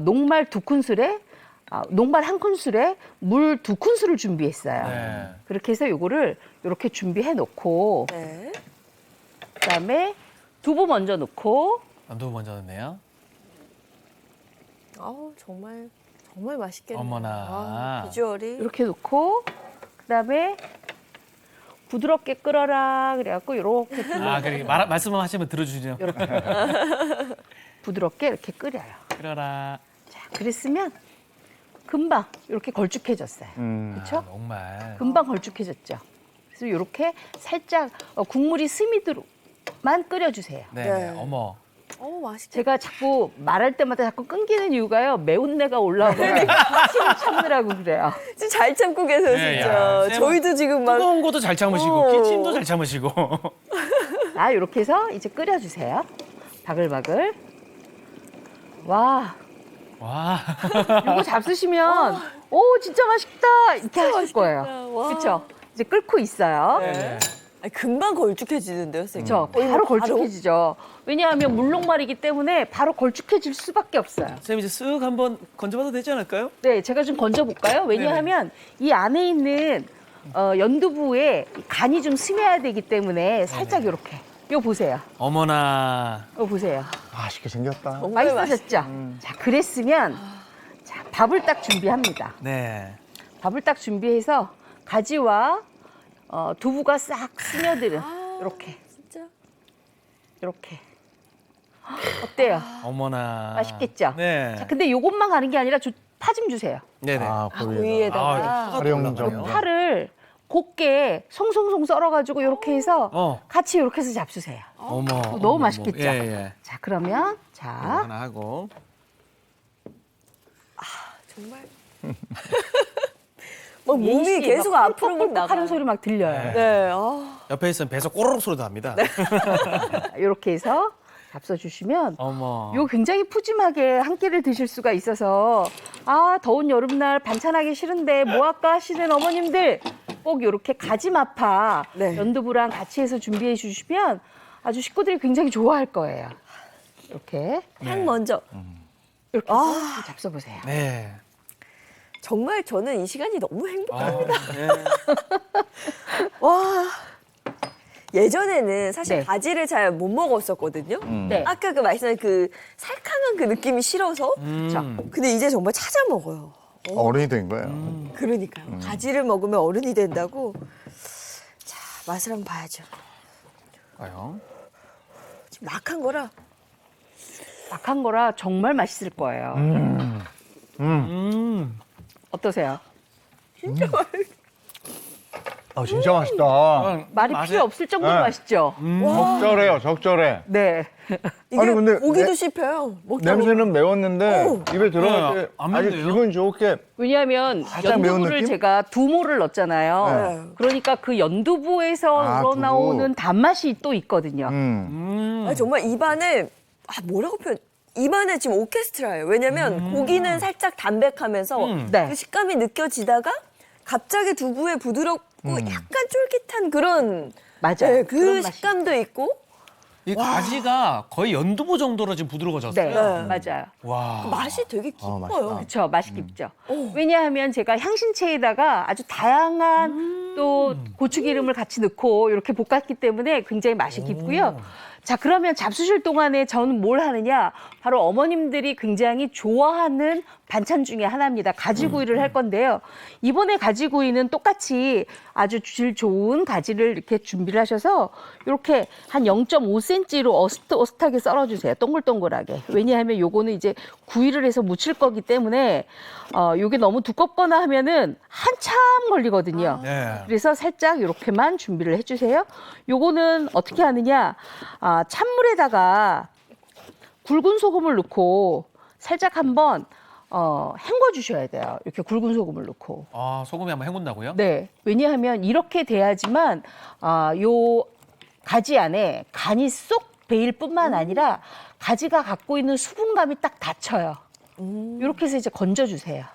녹말 2큰술에 녹말 1큰술에 물 2큰술을 준비했어요. 네. 그렇게 해서 요거를 이렇게 준비해 놓고 네. 그다음에 두부 먼저 넣고 연두부 먼저 넣네요. 아우, 정말 맛있겠네요. 어머나. 아, 비주얼이. 이렇게 넣고 그다음에 부드럽게 끓어라 그래갖고 이렇게 그래 말씀만 하시면 들어주죠. 부드럽게 이렇게 끓여요. 그래라. 자, 그랬으면 금방 이렇게 걸쭉해졌어요. 그렇죠? 정말. 금방 걸쭉해졌죠. 그래서 이렇게 살짝 국물이 스미도록만 끓여주세요. 네. 네. 어머. 맛있겠다. 제가 자꾸 말할 때마다 자꾸 끊기는 이유가요. 매운내가 올라오면 침을 참느라고 그래요. 진짜 잘 참고 계세요, 네, 진짜. 야, 저희도 지금 막. 뜨거운 것도 잘 참으시고 어. 기침도 잘 참으시고. 이렇게 해서 이제 끓여주세요. 바글바글. 와, 와. 이거 잡수시면 오 진짜 맛있다 이렇게 하실 맛있겠다. 거예요. 와. 그렇죠? 이제 끓고 있어요. 네. 아니, 금방 걸쭉해지는데요, 선생님. 그렇죠? 바로 걸쭉해지죠. 왜냐하면 물녹말이기 때문에 바로 걸쭉해질 수밖에 없어요. 선생님 이제 쓱 한번 건져봐도 되지 않을까요? 네, 제가 좀 건져볼까요? 왜냐하면 이 안에 있는 연두부에 간이 좀 스며야 되기 때문에 살짝 이렇게. 이거 보세요. 어머나. 이거 보세요. 맛있게 생겼다. 정말 맛있어졌죠? 자, 그랬으면 자, 밥을 딱 준비합니다. 네. 밥을 딱 준비해서 가지와 두부가 싹 스며드는 이렇게 진짜. 이렇게 어때요? 어머나. 맛있겠죠? 네. 자, 근데 요것만 가는 게 아니라 파 좀 주세요. 네네. 그 그 위에다가. 활용점. 파를 곱게 송송송 썰어가지고 이렇게 해서 같이 이렇게 해서 잡수세요. 어머. 너무 맛있겠죠? 예, 예. 자, 그러면 자 하나 하고. 정말. 막 몸이 예인 씨 계속 막 앞으로 막 펄펄펄 나가. 하는 소리 막 들려요. 네. 아. 옆에 있으면 배에서 꼬르륵 소리도 합니다. 이렇게 해서 잡숴주시면 어머. 이거 굉장히 푸짐하게 한 끼를 드실 수가 있어서 더운 여름날 반찬하기 싫은데 뭐 할까 하시는 어머님들 꼭 이렇게 가지마파 네. 연두부랑 같이 해서 준비해 주시면 아주 식구들이 굉장히 좋아할 거예요. 이렇게 향 먼저. 이렇게 해서 잡숴보세요. 네. 정말 저는 이 시간이 너무 행복합니다. 네. 와. 예전에는 사실 네. 가지를 잘 못 먹었었거든요. 네. 아까 그 말씀하신 그 살캉한 그 느낌이 싫어서. 자, 근데 이제 정말 찾아 먹어요. 어른이 된 거예요. 그러니까요. 가지를 먹으면 어른이 된다고. 자, 맛을 한번 봐야죠. 과연. 지금 낙한 거라. 막한 거라 정말 맛있을 거예요. 어떠세요? 진짜 맛있다. 말이 필요 없을 정도로 네. 맛있죠? 적절해요, 적절해. 네. 이게 아니, 근데 고기도 내- 씹혀요. 먹다 냄새는 매웠는데 오. 입에 들어갈 네, 때 안 아주 맵네요. 기분 좋게 왜냐하면 살짝 매운 연두부를 느낌? 제가 2모를 넣었잖아요. 네. 그러니까 그 연두부에서 두부. 우러나오는 단맛이 또 있거든요. 아니, 정말 입안에 뭐라고 표현? 입안에 지금 오케스트라예요. 왜냐면 고기는 살짝 담백하면서 네. 그 식감이 느껴지다가 갑자기 두부의 부드럽고 약간 쫄깃한 그런 맞아요. 네, 그런 그 맛이. 식감도 있고 이 가지가 거의 연두부 정도로 지금 부드러워졌어요. 네, 맞아요. 와. 맛이 되게 깊어요. 맛있다. 그렇죠. 맛이 깊죠. 왜냐하면 제가 향신채에다가 아주 다양한 또 고추기름을 같이 넣고 이렇게 볶았기 때문에 굉장히 맛이 깊고요. 자, 그러면 잡수실 동안에 저는 뭘 하느냐? 바로 어머님들이 굉장히 좋아하는 반찬 중에 하나입니다. 가지구이를 할 건데요. 이번에 가지구이는 똑같이 아주 질 좋은 가지를 이렇게 준비를 하셔서 이렇게 한 0.5cm로 어슷하게 썰어주세요. 동글동글하게. 왜냐하면 요거는 이제 구이를 해서 무칠 거기 때문에 요게 너무 두껍거나 하면은 한참 걸리거든요. 네. 그래서 살짝 이렇게만 준비를 해주세요. 요거는 어떻게 하느냐? 찬물에다가 굵은 소금을 넣고 살짝 한번 헹궈 주셔야 돼요. 이렇게 굵은 소금을 넣고. 아, 소금에 한번 헹군다고요? 네. 왜냐하면 이렇게 돼야지만 요 가지 안에 간이 쏙 배일 뿐만 아니라 가지가 갖고 있는 수분감이 딱 닫혀요. 이렇게 해서 이제 건져주세요.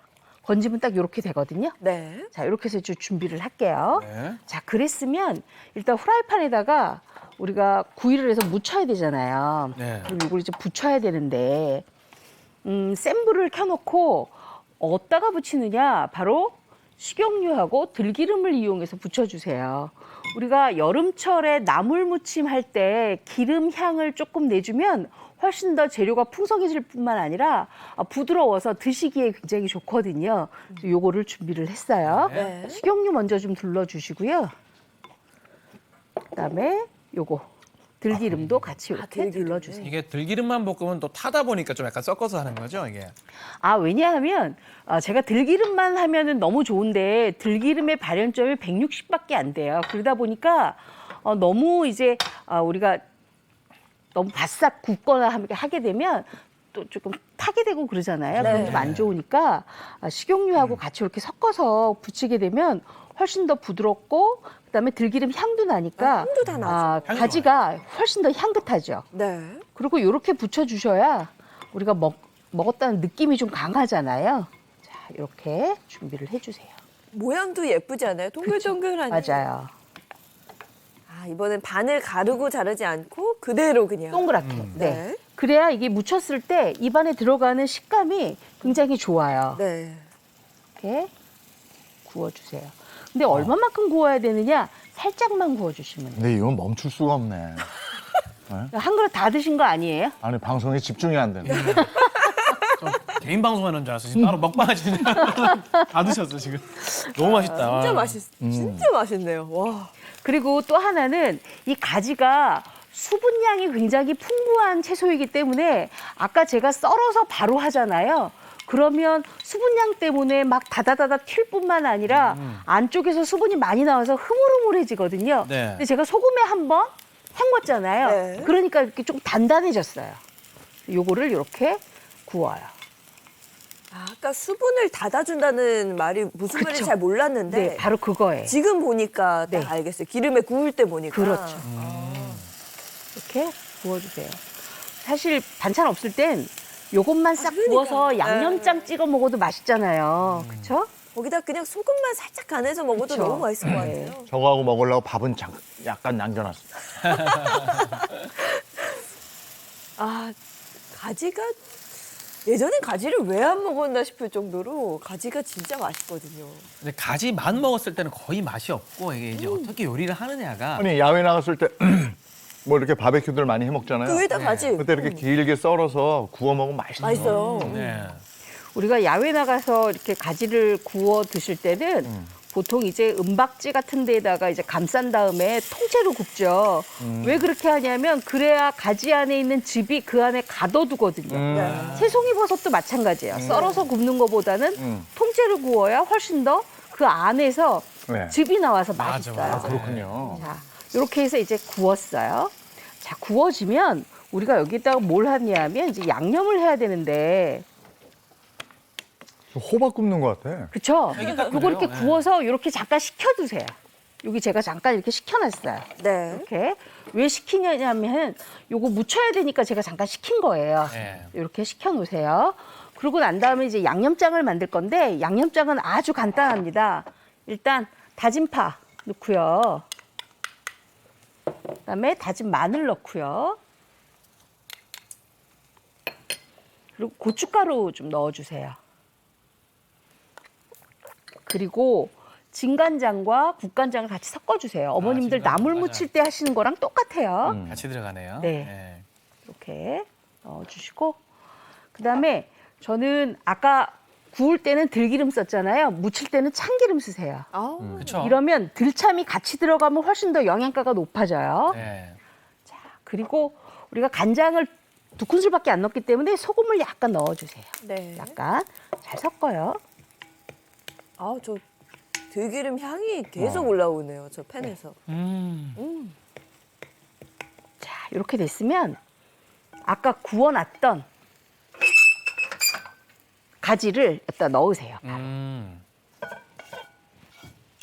건지면 딱 이렇게 되거든요. 네. 자, 이렇게 해서 이제 준비를 할게요. 네. 자, 그랬으면 일단 후라이팬에다가 우리가 구이를 해서 무쳐야 되잖아요. 네. 그럼 이걸 이제 부쳐야 되는데, 센 불을 켜놓고 어디다가 부치느냐? 바로 식용유하고 들기름을 이용해서 부쳐주세요. 우리가 여름철에 나물 무침 할 때 기름 향을 조금 내주면 훨씬 더 재료가 풍성해질 뿐만 아니라 부드러워서 드시기에 굉장히 좋거든요. 그래서 요거를 준비를 했어요. 네. 식용유 먼저 좀 둘러주시고요. 그다음에 요거 들기름도 같이 이렇게 들기름. 둘러주세요. 이게 들기름만 볶으면 또 타다 보니까 좀 약간 섞어서 하는 거죠, 이게. 왜냐하면 제가 들기름만 하면은 너무 좋은데 들기름의 발연점이 160밖에 안 돼요. 그러다 보니까 너무 이제 우리가 너무 바싹 굽거나 하게 되면 또 조금 타게 되고 그러잖아요. 그럼 좀 안 좋으니까 식용유하고 같이 이렇게 섞어서 부치게 되면 훨씬 더 부드럽고 그다음에 들기름 향도 나니까 향도 다 나죠. 가지가 훨씬 더 향긋하죠. 네. 그리고 이렇게 부쳐주셔야 우리가 먹었다는 느낌이 좀 강하잖아요. 자, 이렇게 준비를 해주세요. 모양도 예쁘지 않아요? 동글동글하니. 맞아요. 이번엔 반을 가르고 자르지 않고 그대로 그냥. 동그랗게. 네. 네. 그래야 이게 무쳤을 때 입안에 들어가는 식감이 굉장히 좋아요. 네. 이렇게 구워주세요. 근데 얼마만큼 구워야 되느냐? 살짝만 구워주시면 돼요. 근데 이건 멈출 수가 없네. 한 그릇 다 드신 거 아니에요? 아니 방송에 집중이 안 되네. 개인 방송하는 줄 알았어. 지금 따로 먹방 하시는 줄 알았어. 다 드셨어, 지금. 너무 맛있다. 진짜 맛있네요. 와. 그리고 또 하나는 이 가지가 수분량이 굉장히 풍부한 채소이기 때문에 아까 제가 썰어서 바로 하잖아요. 그러면 수분량 때문에 막 다다다다 튈 뿐만 아니라 안쪽에서 수분이 많이 나와서 흐물흐물해지거든요. 네. 근데 제가 소금에 한번 헹궜잖아요. 네. 그러니까 이렇게 좀 단단해졌어요. 요거를 이렇게 구워요. 아까 수분을 닫아준다는 말이 무슨 말인지 그쵸. 잘 몰랐는데 네, 바로 그거예요. 지금 보니까 딱 네. 알겠어요. 기름에 구울 때 보니까. 그렇죠. 이렇게 구워주세요. 사실 반찬 없을 땐 요것만 싹 구워서 양념장 찍어 먹어도 맛있잖아요. 그렇죠? 거기다 그냥 소금만 살짝 간해서 먹어도 그쵸. 너무 맛있을 것 네. 같아요. 저거하고 먹으려고 밥은 약간 남겨놨어. 가지가 예전엔 가지를 왜 안 먹었나 싶을 정도로 가지가 진짜 맛있거든요. 근데 가지만 먹었을 때는 거의 맛이 없고 이게 이제 어떻게 요리를 하느냐가 아니 야외 나갔을 때 뭐 이렇게 바베큐들 많이 해 먹잖아요. 그 위에다 가지. 그때 이렇게 길게 썰어서 구워 먹으면 맛있어. 맛있어요. 네. 우리가 야외 나가서 이렇게 가지를 구워 드실 때는 보통 이제 은박지 같은 데에다가 이제 감싼 다음에 통째로 굽죠. 왜 그렇게 하냐면 그래야 가지 안에 있는 즙이 그 안에 가둬두거든요. 새송이 버섯도 마찬가지예요. 썰어서 굽는 것보다는 통째로 구워야 훨씬 더 그 안에서 네. 즙이 나와서 맞아, 맛있어요. 맞아. 그렇군요. 자, 이렇게 해서 이제 구웠어요. 자, 구워지면 우리가 여기다가 뭘 하냐면 이제 양념을 해야 되는데, 호박 굽는 것 같아. 그쵸? 딱 요거 이렇게 그래요. 구워서 이렇게 잠깐 식혀두세요. 여기 제가 잠깐 이렇게 식혀놨어요. 네. 이렇게. 왜 식히냐면 요거 무쳐야 되니까 제가 잠깐 식힌 거예요. 네. 이렇게 식혀놓으세요. 그러고 난 다음에 이제 양념장을 만들 건데 양념장은 아주 간단합니다. 일단 다진 파 넣고요. 그다음에 다진 마늘 넣고요. 그리고 고춧가루 좀 넣어주세요. 그리고 진간장과 국간장을 같이 섞어주세요. 어머님들 진간장, 나물 맞아요. 무칠 때 하시는 거랑 똑같아요. 같이 들어가네요. 네. 이렇게 넣어주시고 그다음에 저는 아까 구울 때는 들기름 썼잖아요. 무칠 때는 참기름 쓰세요. 그렇죠. 이러면 들참이 같이 들어가면 훨씬 더 영양가가 높아져요. 네. 자, 그리고 우리가 간장을 2큰술밖에 안 넣기 때문에 소금을 약간 넣어주세요. 네. 약간 잘 섞어요. 저 들기름 향이 계속 올라오네요. 저 팬에서. 자, 이렇게 됐으면 아까 구워놨던 가지를 여기다 넣으세요.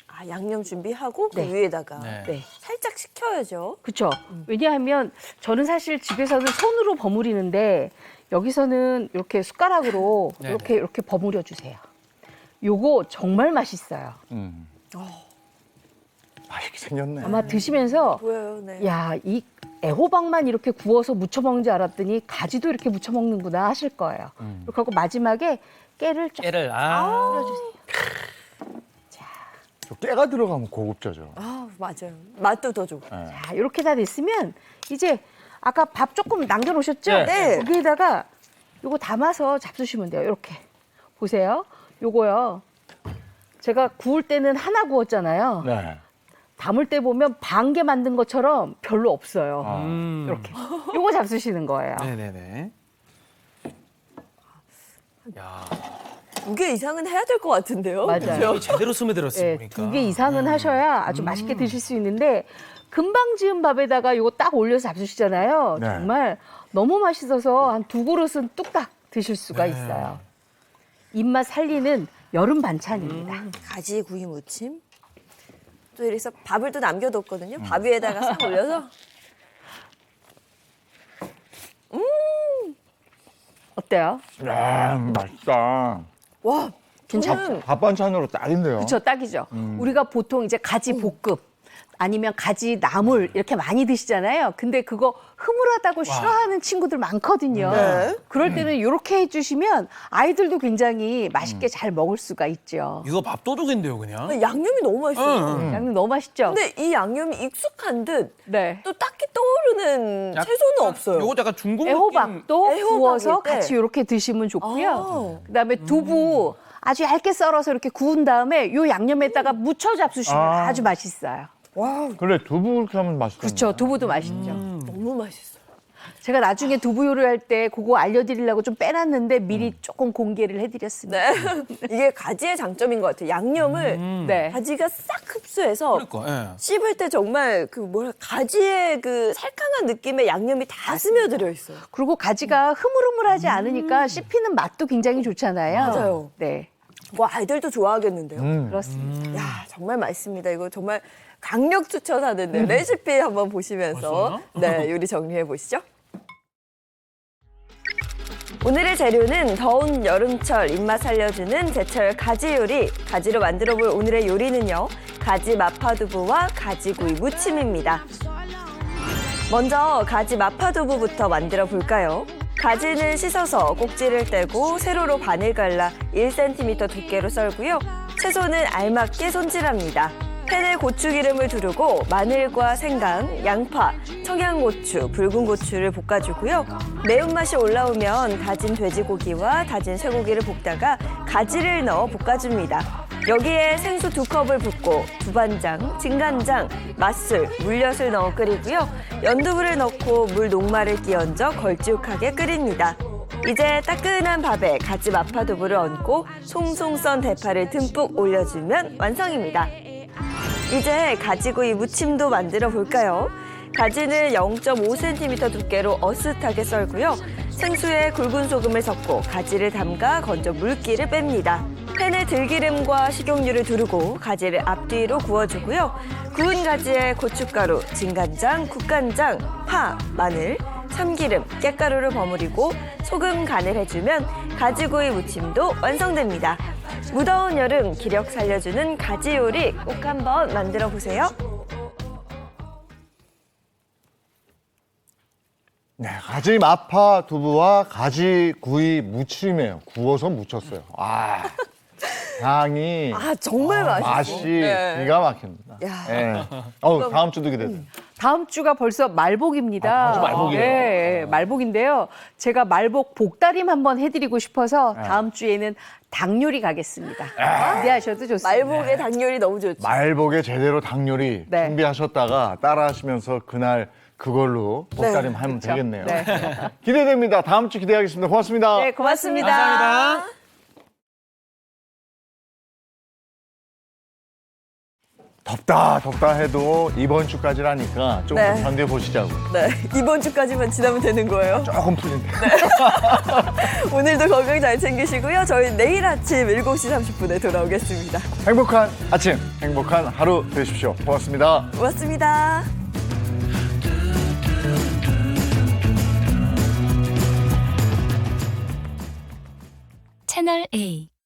아, 양념 준비하고 그 네. 위에다가 네. 네. 살짝 식혀야죠. 그렇죠. 왜냐하면 저는 사실 집에서는 손으로 버무리는데 여기서는 이렇게 숟가락으로 네네. 이렇게 버무려 주세요. 요거 정말 맛있어요. 맛있게 생겼네. 아마 드시면서 보여요. 네. 야, 이 애호박만 이렇게 구워서 무쳐 먹는 줄 알았더니 가지도 이렇게 무쳐 먹는구나 하실 거예요. 이렇게 하고 마지막에 깨를 쫙 깨를 뿌려주세요. 저 깨가 들어가면 고급져져. 아, 맞아요. 맛도 더 좋고. 자, 이렇게 다 됐으면 이제 아까 밥 조금 남겨놓으셨죠? 네. 네. 여기에다가 요거 담아서 잡수시면 돼요. 이렇게 보세요. 요거요. 제가 구울 때는 하나 구웠잖아요. 네. 담을 때 보면 반 개 만든 것처럼 별로 없어요. 이렇게. 요거 잡수시는 거예요. 네네네. 야, 2개 이상은 해야 될 것 같은데요. 맞아요. 그죠? 제대로 스며들었어요, 네, 보니까. 2개 이상은 하셔야 아주 맛있게 드실 수 있는데 금방 지은 밥에다가 요거 딱 올려서 잡수시잖아요. 네. 정말 너무 맛있어서 한 2그릇은 뚝딱 드실 수가 있어요. 입맛 살리는 여름 반찬입니다. 가지 구이 무침. 또 이래서 밥을 또 남겨뒀거든요. 밥 위에다가 싹 올려서. 어때요? 맛있다. 와, 저는 밥 반찬으로 딱인데요. 그쵸, 딱이죠. 우리가 보통 이제 가지 볶음 아니면 가지 나물 이렇게 많이 드시잖아요. 근데 그거 흐물하다고 싫어하는 친구들 많거든요. 네. 그럴 때는 이렇게 해주시면 아이들도 굉장히 맛있게 잘 먹을 수가 있죠. 이거 밥도둑인데요, 그냥. 양념이 너무 맛있어요. 양념 너무 맛있죠? 근데 이 양념이 익숙한 듯 또 네. 딱히 떠오르는 채소는 없어요. 요거 약간 중국 애호박도 애호박일 구워서 때. 같이 이렇게 드시면 좋고요. 아. 그다음에 두부 아주 얇게 썰어서 이렇게 구운 다음에 요 양념에다가 무쳐 잡수시면 아. 아주 맛있어요. 그래 두부 그렇게 하면 맛있겠네. 그렇죠. 두부도 맛있죠. 너무 맛있어요. 제가 나중에 두부 요리할 때 그거 알려드리려고 좀 빼놨는데 미리 조금 공개를 해드렸습니다. 네. 이게 가지의 장점인 것 같아요. 양념을 네. 가지가 싹 흡수해서 그러니까, 예. 씹을 때 정말 그 뭐라 가지의 그 살캉한 느낌의 양념이 다 스며들어 있어요. 그리고 가지가 흐물흐물하지 않으니까 씹히는 맛도 굉장히 좋잖아요. 맞아요. 네, 뭐 아이들도 좋아하겠는데요. 그렇습니다. 야, 정말 맛있습니다. 이거 정말 강력 추천하는데 레시피 한번 보시면서 네, 요리 정리해 보시죠. 오늘의 재료는 더운 여름철 입맛 살려주는 제철 가지 요리. 가지로 만들어 볼 오늘의 요리는요. 가지 마파두부와 가지구이 무침입니다. 먼저 가지 마파두부부터 만들어 볼까요? 가지는 씻어서 꼭지를 떼고 세로로 반을 잘라 1cm 두께로 썰고요. 채소는 알맞게 손질합니다. 팬에 고추기름을 두르고 마늘과 생강, 양파, 청양고추, 붉은 고추를 볶아주고요. 매운맛이 올라오면 다진 돼지고기와 다진 쇠고기를 볶다가 가지를 넣어 볶아줍니다. 여기에 생수 2컵을 붓고 두반장, 진간장, 맛술, 물엿을 넣어 끓이고요. 연두부를 넣고 물 녹말을 끼얹어 걸쭉하게 끓입니다. 이제 따끈한 밥에 가지 마파두부를 얹고 송송 썬 대파를 듬뿍 올려주면 완성입니다. 이제 가지구이 무침도 만들어 볼까요? 가지는 0.5cm 두께로 어슷하게 썰고요. 생수에 굵은 소금을 섞고 가지를 담가 건져 물기를 뺍니다. 팬에 들기름과 식용유를 두르고 가지를 앞뒤로 구워주고요. 구운 가지에 고춧가루, 진간장, 국간장, 파, 마늘, 참기름, 깻가루를 버무리고 소금 간을 해주면 가지구이 무침도 완성됩니다. 무더운 여름 기력 살려주는 가지 요리 꼭 한번 만들어 보세요. 네, 가지 마파 두부와 가지 구이 무침이에요. 구워서 무쳤어요. 아, 향이 아, 정말 맛있어요. 맛이 네. 기가 막힙니다. 야. 예. 다음 주도 기대돼요. 다음 주가 벌써 말복입니다. 다음 주 말복이에요? 네, 말복인데요. 제가 말복 복다림 한번 해드리고 싶어서 네. 다음 주에는 닭 요리 가겠습니다. 기대하셔도 좋습니다. 말복의 닭 요리 너무 좋죠. 말복에 제대로 닭 요리 네. 준비하셨다가 따라하시면서 그날 그걸로 복다림 하면 되겠네요. 네. 기대됩니다. 다음 주 기대하겠습니다. 고맙습니다. 네, 고맙습니다. 감사합니다. 덥다 해도 이번 주까지라니까 조금 네. 견뎌 보시자고. 네, 이번 주까지만 지나면 되는 거예요. 조금 풀린다. 오늘도 건강 잘 챙기시고요. 저희 내일 아침 7시 30분에 돌아오겠습니다. 행복한 아침, 행복한 하루 되십시오. 고맙습니다. 고맙습니다. 채널 A